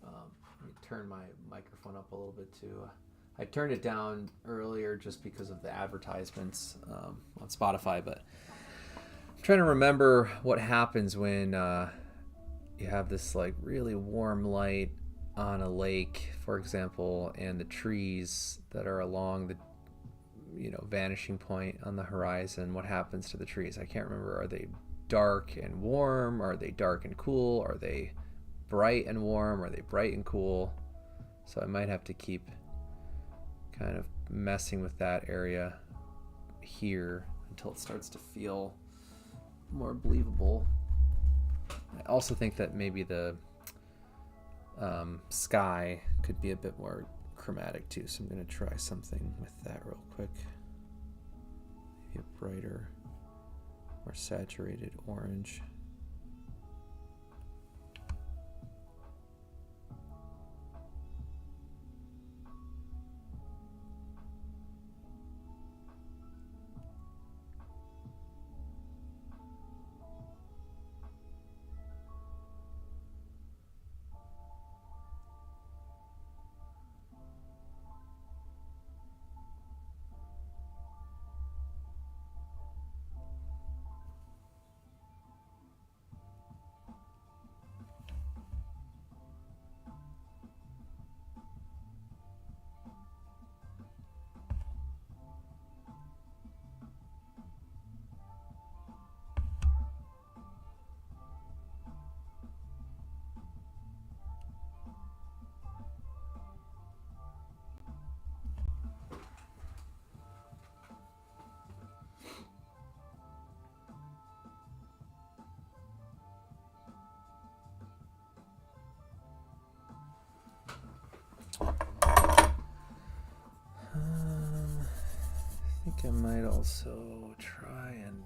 let me turn my microphone up a little bit too. I turned it down earlier just because of the advertisements on Spotify, but I'm trying to remember what happens when you have this like really warm light on a lake, for example, and the trees that are along the vanishing point on the horizon. What happens to the trees? I can't remember. Are they dark and warm? Are they dark and cool? Are they bright and warm? Are they bright and cool? So I might have to keep kind of messing with that area here until it starts to feel more believable. I also think that maybe the sky could be a bit more chromatic too, so I'm going to try something with that real quick. Maybe a brighter, more saturated orange. I think I might also try and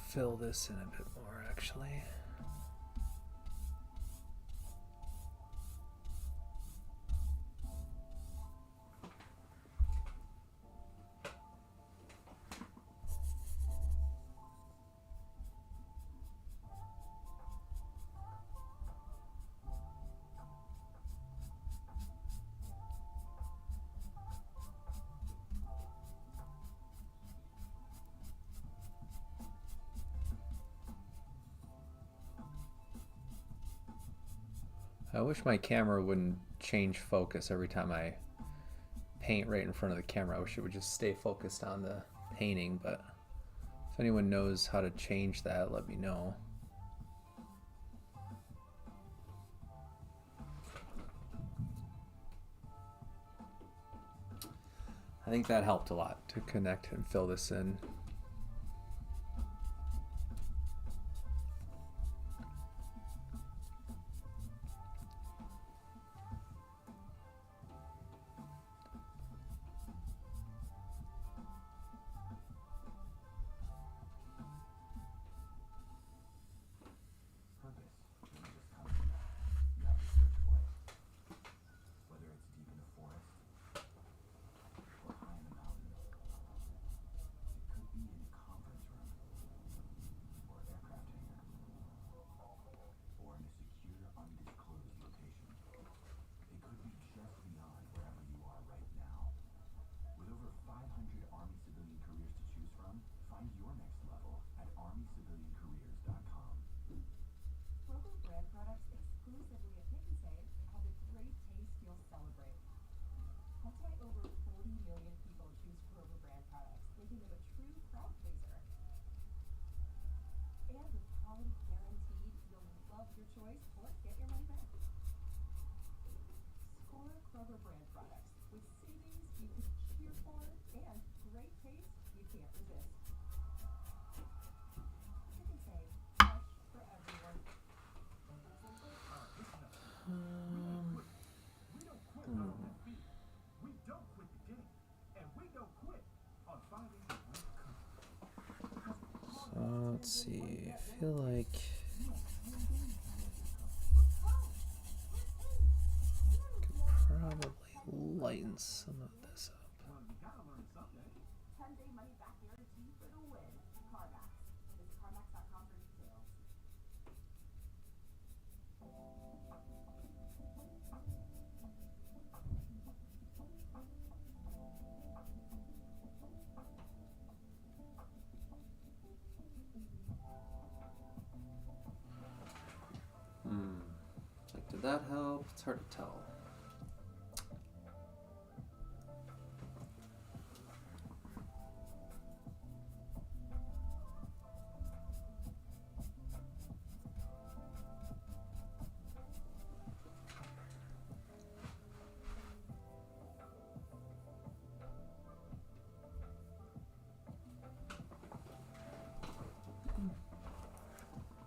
fill this in a bit more, actually. I wish my camera wouldn't change focus every time I paint right in front of the camera. I wish it would just stay focused on the painting, but if anyone knows how to change that, let me know. I think that helped a lot to connect and fill this in. Purpose doesn't just come from that. You have to search for it. Whether it's deep in the forest or high in the mountains. It could be in a conference room or aircraft hangar or in a secure, undisclosed location. It could be just beyond wherever you are right now. With over 500 Army civilian careers to choose from, find your next level at armyciviliancareers.com. Kroger brand products exclusively at Pick and Save have the great taste you'll celebrate. That's why over 40 million people choose Kroger brand products, making them a true crowd pleaser. And with quality guaranteed, you'll love your choice or get your money back. Score Kroger brand products with savings you can cheer for and great taste you can't resist. Pick and Save, fresh for everyone. We don't quit on defeat. We don't quit the game. And we don't quit on finding the right coach. Let's see. I feel like could probably lighten some of this up. Well, you gotta learn someday. 10-day money back guarantee for the win. CarMax. Visit CarMax.com for details. Like, did that help? It's hard to tell.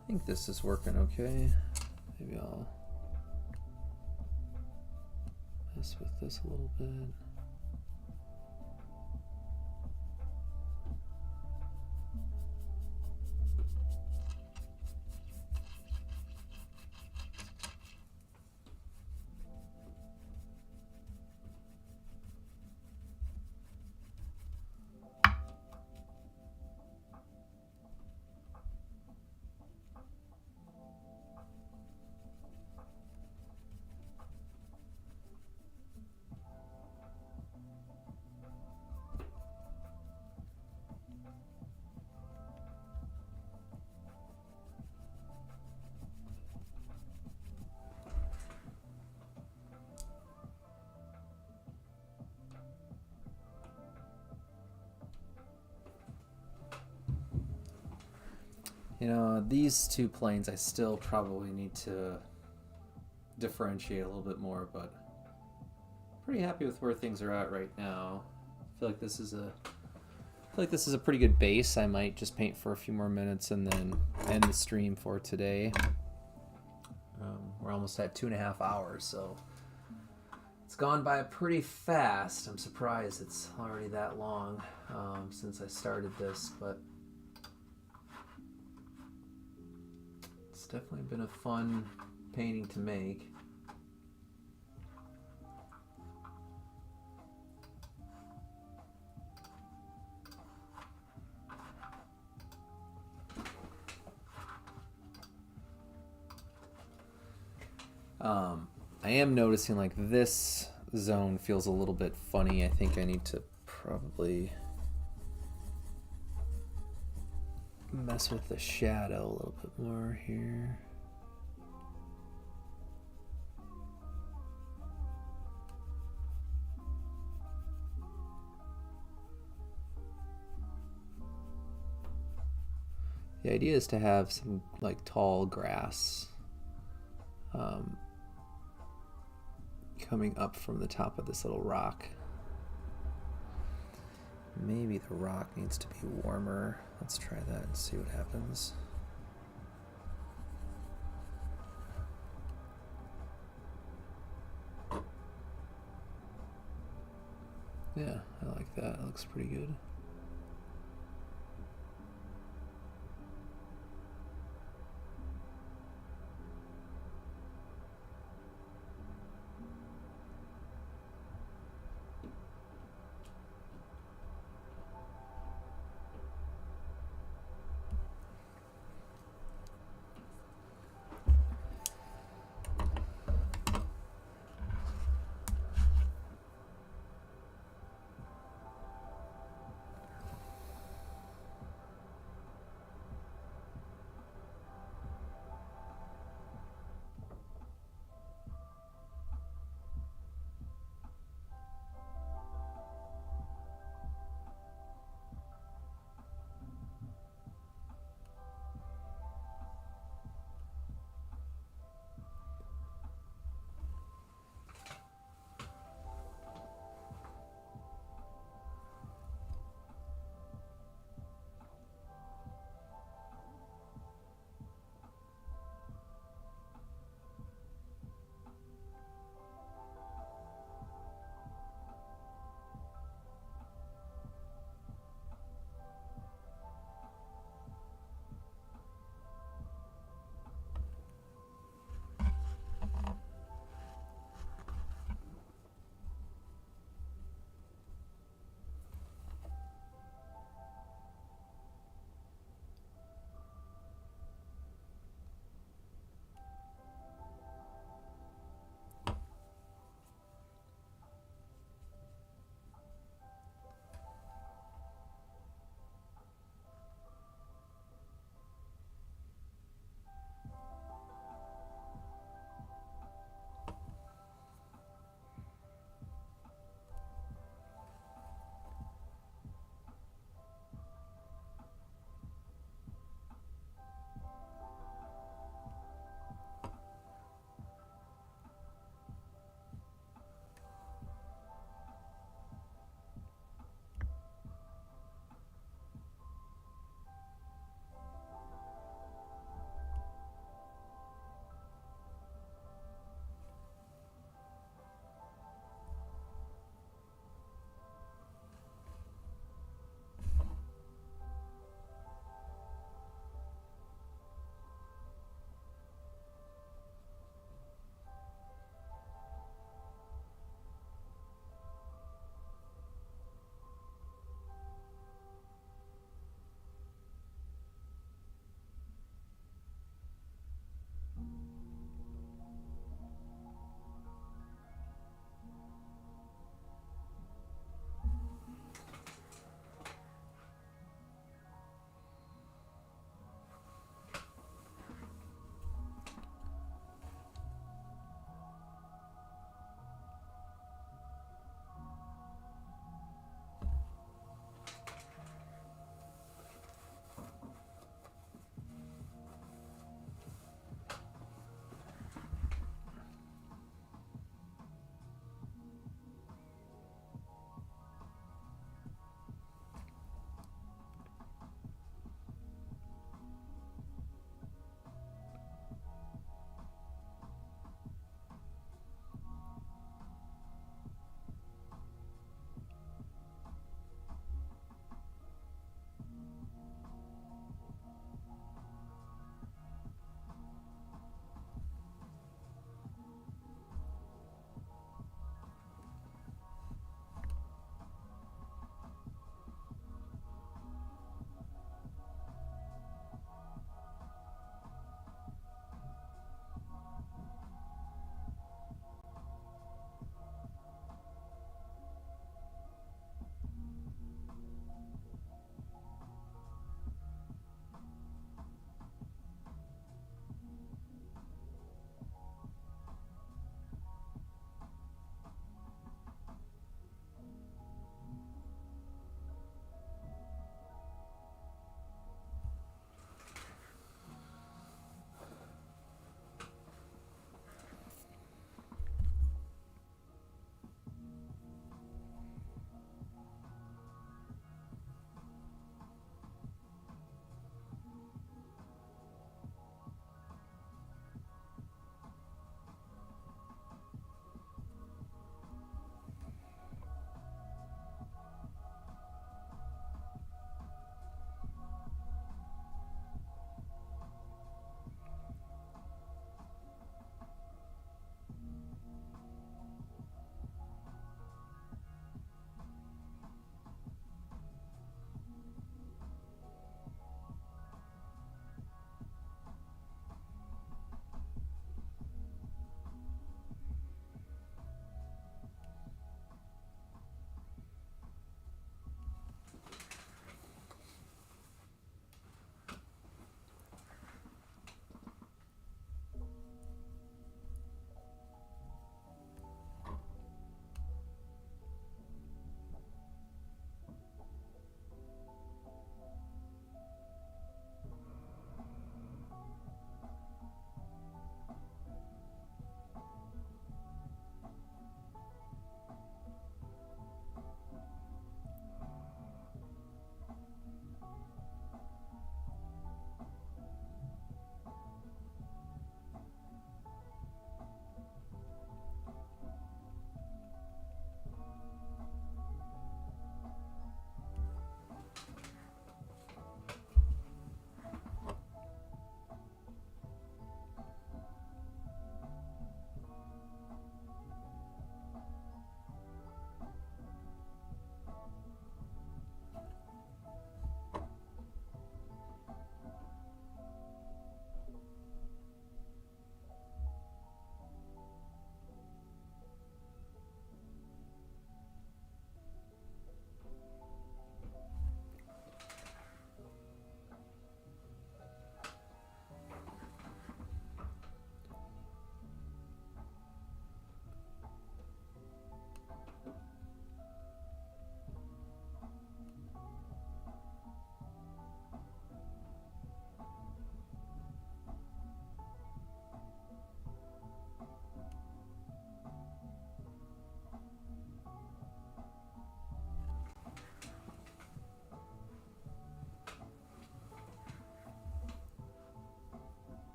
I think this is working okay. Maybe I'll mess with this a little bit. You know, these two planes I still probably need to differentiate a little bit more, but pretty happy with where things are at right now. I feel like this is a pretty good base. I might just paint for a few more minutes and then end the stream for today. We're almost at 2.5 hours, so it's gone by pretty fast. I'm surprised it's already that long since I started this, but it's definitely been a fun painting to make. I am noticing like this zone feels a little bit funny. I think I need to probably mess with the shadow a little bit more here. The idea is to have some like tall grass coming up from the top of this little rock. Maybe the rock needs to be warmer. Let's try that and see what happens. Yeah, I like that. It looks pretty good.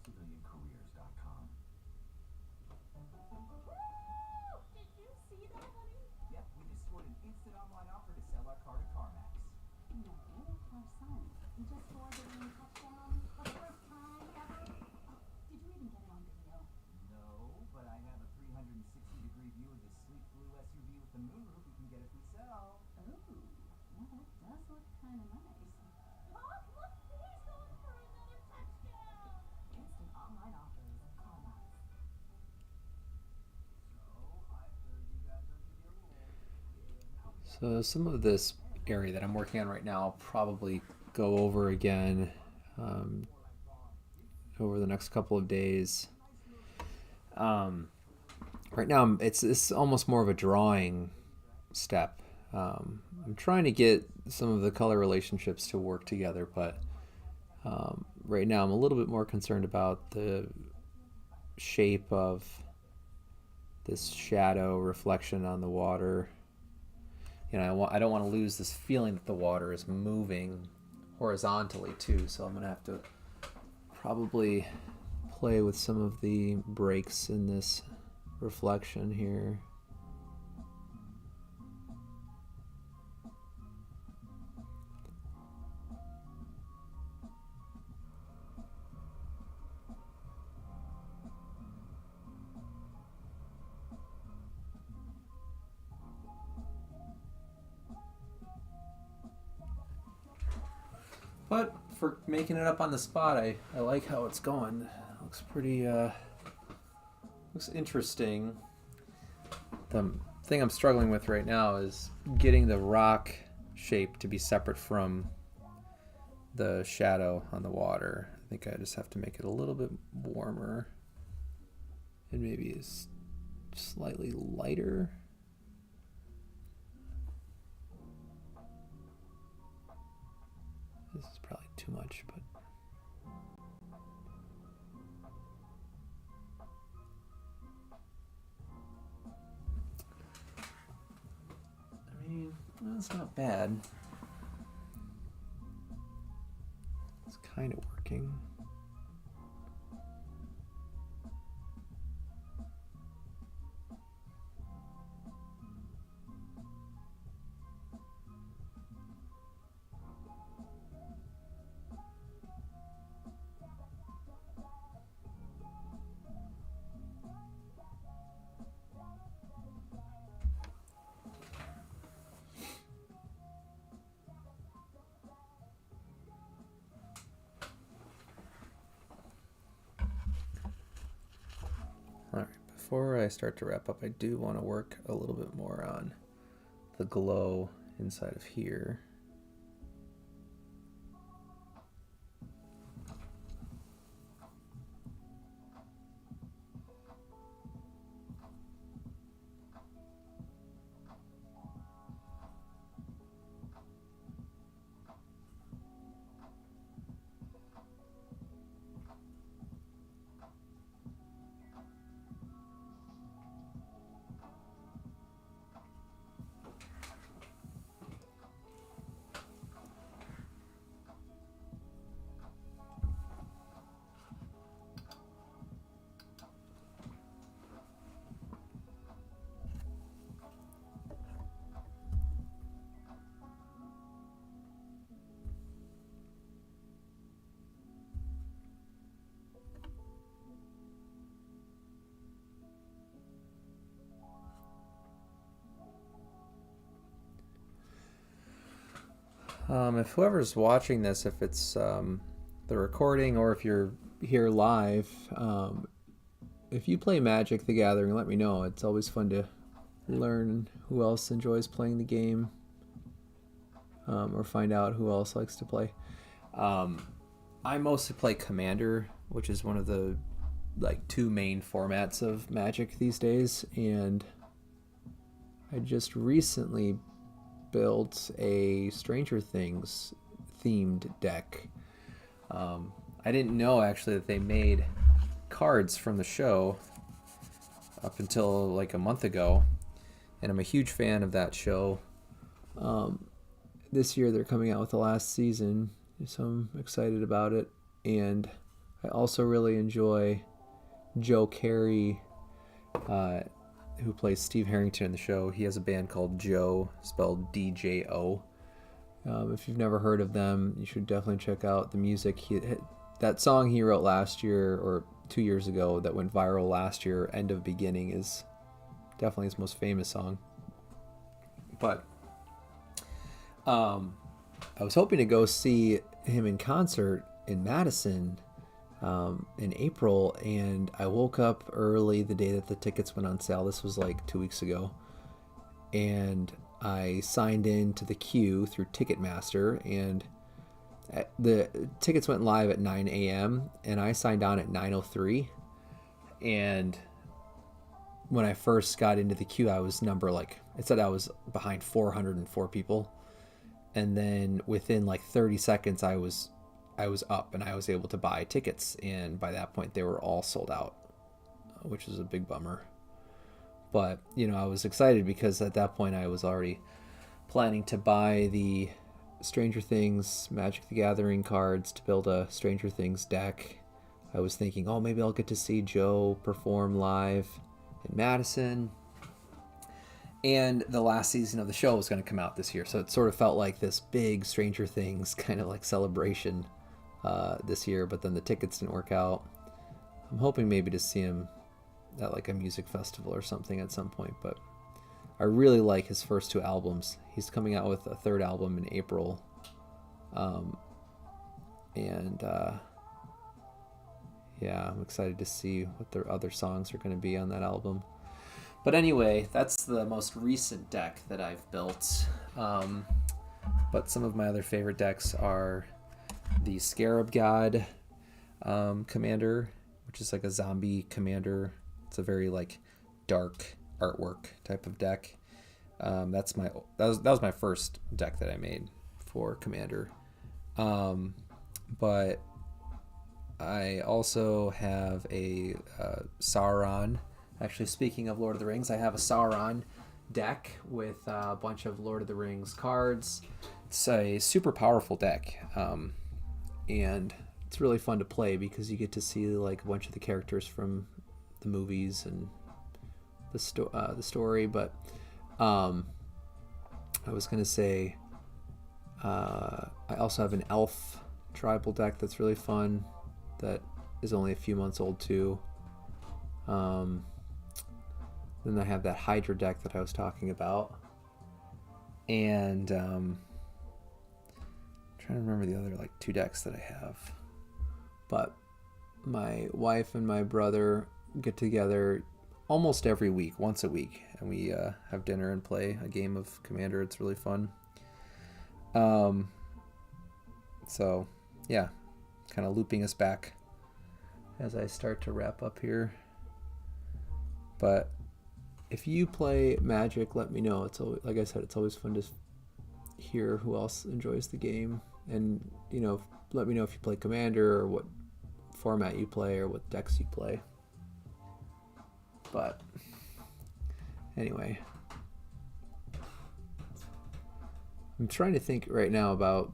civiliancareers.com. Did you see that, honey? Yeah, we just scored an instant online offer to sell our car to CarMax. No, our son. He just scored a winning touchdown for the first time ever. Oh, did you even get it on video? No, but I have a 360-degree view of this sleek blue SUV with the moonroof we can get if we sell. Ooh, well, that does look kind of nice. Oh, look, he's going for another touchdown. Instant online offers, CarMax. So, I've heard you guys are video old. So some of this area that I'm working on right now, I'll probably go over again over the next couple of days. Right now, it's almost more of a drawing step. I'm trying to get some of the color relationships to work together, but right now I'm a little bit more concerned about the shape of this shadow reflection on the water. You know, I don't want to lose this feeling that the water is moving horizontally too, so I'm going to have to probably play with some of the breaks in this reflection here. But for making it up on the spot, I like how it's going. It looks pretty, looks interesting. The thing I'm struggling with right now is getting the rock shape to be separate from the shadow on the water. I think I just have to make it a little bit warmer and maybe slightly lighter. This is probably too much, but I mean, that's not bad. It's kind of working. Alright, before I start to wrap up, I do want to work a little bit more on the glow inside of here. If whoever's watching this, if it's the recording or if you're here live, if you play Magic the Gathering, let me know. It's always fun to learn who else enjoys playing the game, or find out who else likes to play. I mostly play Commander, which is one of the two main formats of Magic these days, and I just recently built a Stranger Things themed deck. I didn't know actually that they made cards from the show up until a month ago, and I'm a huge fan of that show. This year they're coming out with the last season, so I'm excited about it, and I also really enjoy Joe Carey, who plays Steve Harrington in the show. He has a band called Joe, spelled DJO. If you've never heard of them, you should definitely check out the music. That song he wrote last year or 2 years ago that went viral last year, End of Beginning, is definitely his most famous song. But I was hoping to go see him in concert in Madison in April, and I woke up early the day that the tickets went on sale. This was like 2 weeks ago. And I signed in to the queue through Ticketmaster, and the tickets went live at 9 a.m. and I signed on at 9:03. And when I first got into the queue, I was it said I was behind 404 people. And then within like 30 seconds, I was up and I was able to buy tickets. And by that point, they were all sold out, which was a big bummer. But, I was excited because at that point I was already planning to buy the Stranger Things Magic the Gathering cards to build a Stranger Things deck. I was thinking, oh, maybe I'll get to see Joe perform live in Madison. And the last season of the show was going to come out this year. So it sort of felt like this big Stranger Things kind of like celebration this year. But then the tickets didn't work out. I'm hoping maybe to see him at like a music festival or something at some point. But I really like his first two albums. He's coming out with a third album in April. Yeah, I'm excited to see what their other songs are going to be on that album. But anyway, that's the most recent deck that I've built. But some of my other favorite decks are the Scarab God Commander, which is like a zombie commander. It's a very like dark artwork type of deck. That was my first deck that I made for Commander. But I also have a Sauron. Actually, speaking of Lord of the Rings, I have a Sauron deck with a bunch of Lord of the Rings cards. It's a super powerful deck, and it's really fun to play because you get to see like a bunch of the characters from the movies and the story. But I was gonna say I also have an elf tribal deck that's really fun. That is only a few months old too. Then I have that Hydra deck that I was talking about. And I'm trying to remember the other like two decks that I have. But my wife and my brother get together almost every week, once a week, and we have dinner and play a game of Commander. It's really fun. So yeah, kind of looping us back as I start to wrap up here. But if you play Magic, let me know. It's always, like I said, it's always fun to hear who else enjoys the game, and let me know if you play Commander or what format you play or what decks you play. But anyway, I'm trying to think right now about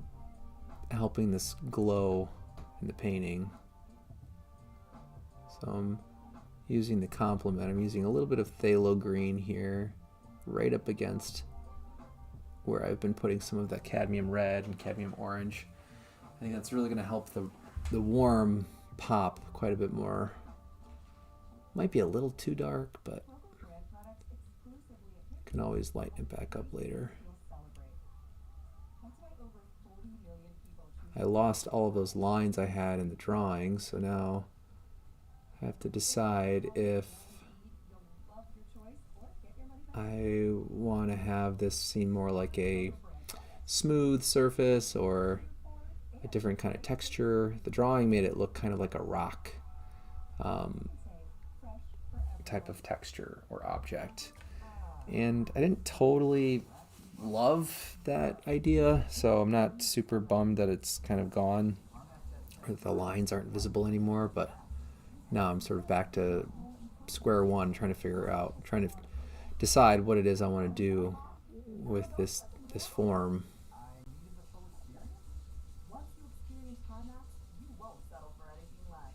helping this glow in the painting. So I'm using the complement. I'm using a little bit of phthalo green here, right up against where I've been putting some of that cadmium red and cadmium orange. I think that's really going to help the warm pop quite a bit more. Might be a little too dark, but can always lighten it back up later. I lost all of those lines I had in the drawing, so now I have to decide if I want to have this seem more like a smooth surface or a different kind of texture. The drawing made it look kind of like a rock type of texture or object, and I didn't totally love that idea, so I'm not super bummed that it's kind of gone or that the lines aren't visible anymore. But now I'm sort of back to square one, trying to decide what it is I want to do with this form. Once you experience hard knocks, you won't settle for anything less.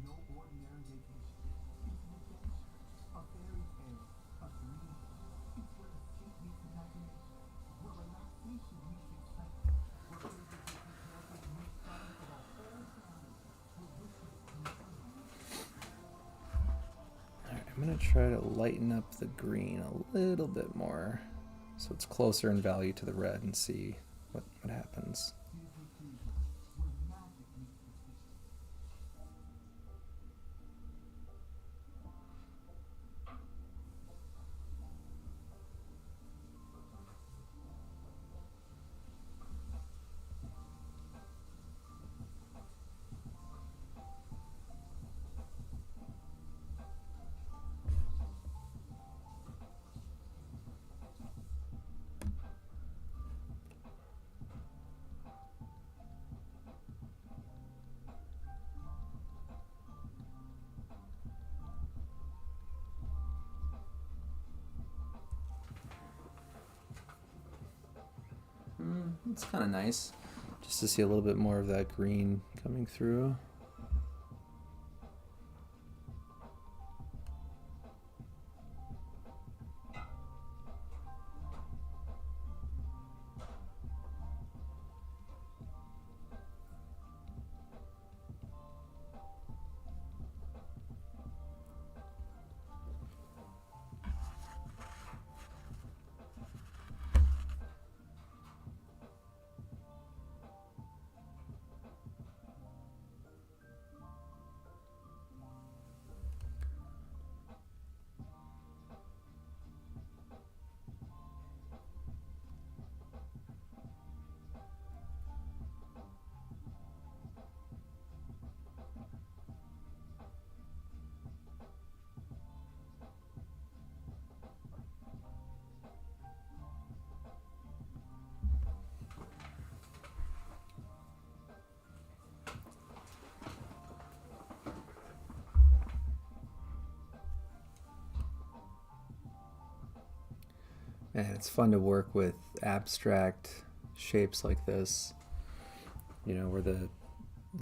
no ordinary vacation. It's an adventure, a fairy tale, a dream. It's where escape meets imagination, where relaxation meets excitement, where favorite Disney characters meet fun for the whole family, where wishes meet unlimited. Alright, I'm going to try to lighten up the green a little bit more so it's closer in value to the red and see what happens. Disney Cruises, where magic meets the sea. It's kind of nice just to see a little bit more of that green coming through. And it's fun to work with abstract shapes like this, you know, where the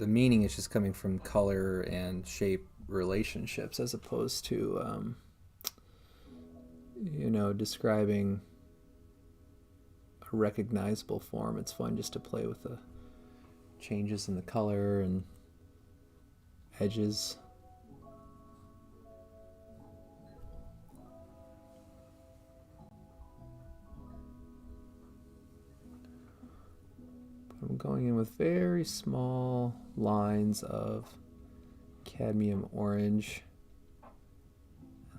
meaning is just coming from color and shape relationships as opposed to, you know, describing a recognizable form. It's fun just to play with the changes in the color and edges. I'm going in with very small lines of cadmium orange.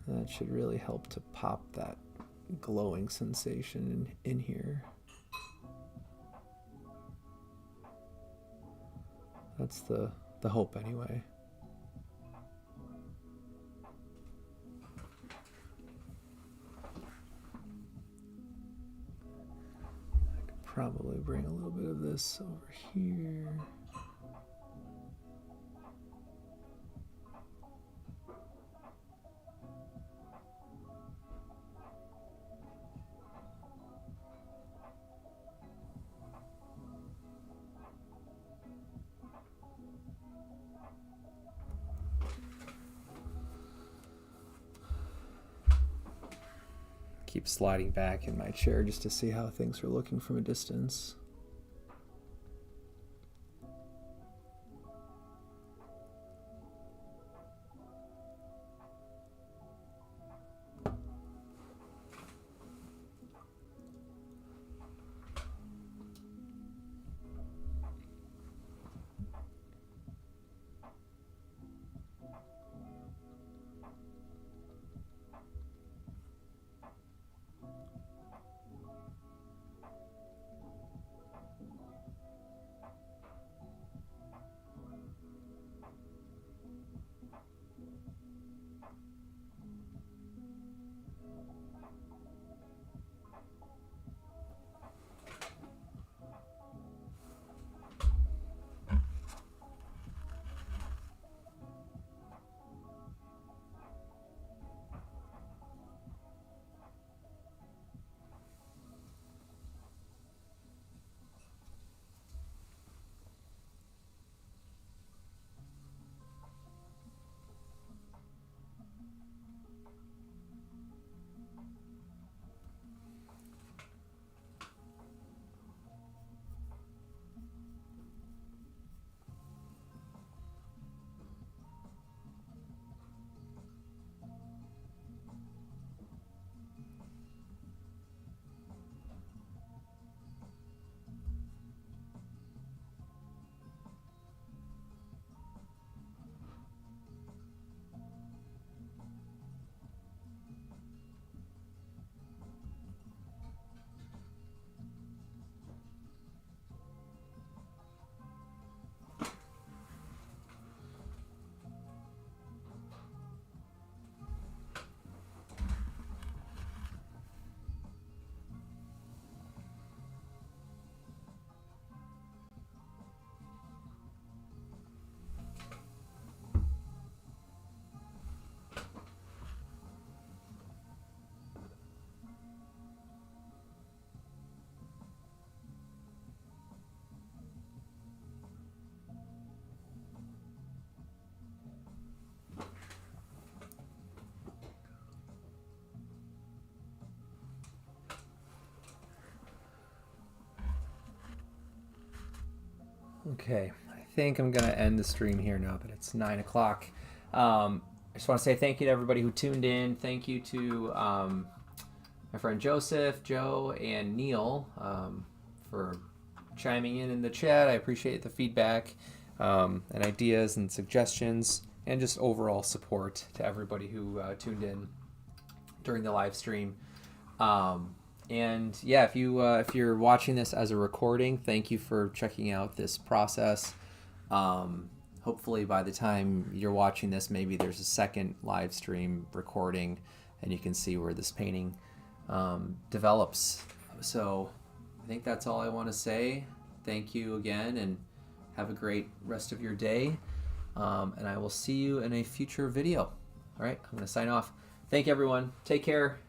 That should really help to pop that glowing sensation in here. That's the hope anyway. Probably bring a little bit of this over here. Keep sliding back in my chair just to see how things are looking from a distance. Okay, I think I'm gonna end the stream here now that it's 9 o'clock. I just want to say thank you to everybody who tuned in. Thank you to my friend Joseph, Joe, and Neil for chiming in the chat. I appreciate the feedback and ideas and suggestions, and just overall support to everybody who tuned in during the live stream. And yeah, if you're watching this as a recording, thank you for checking out this process. Hopefully by the time you're watching this, maybe there's a second live stream recording and you can see where this painting develops. So I think that's all I want to say. Thank you again, and have a great rest of your day. And I will see you in a future video. All right, I'm going to sign off. Thank you, everyone. Take care.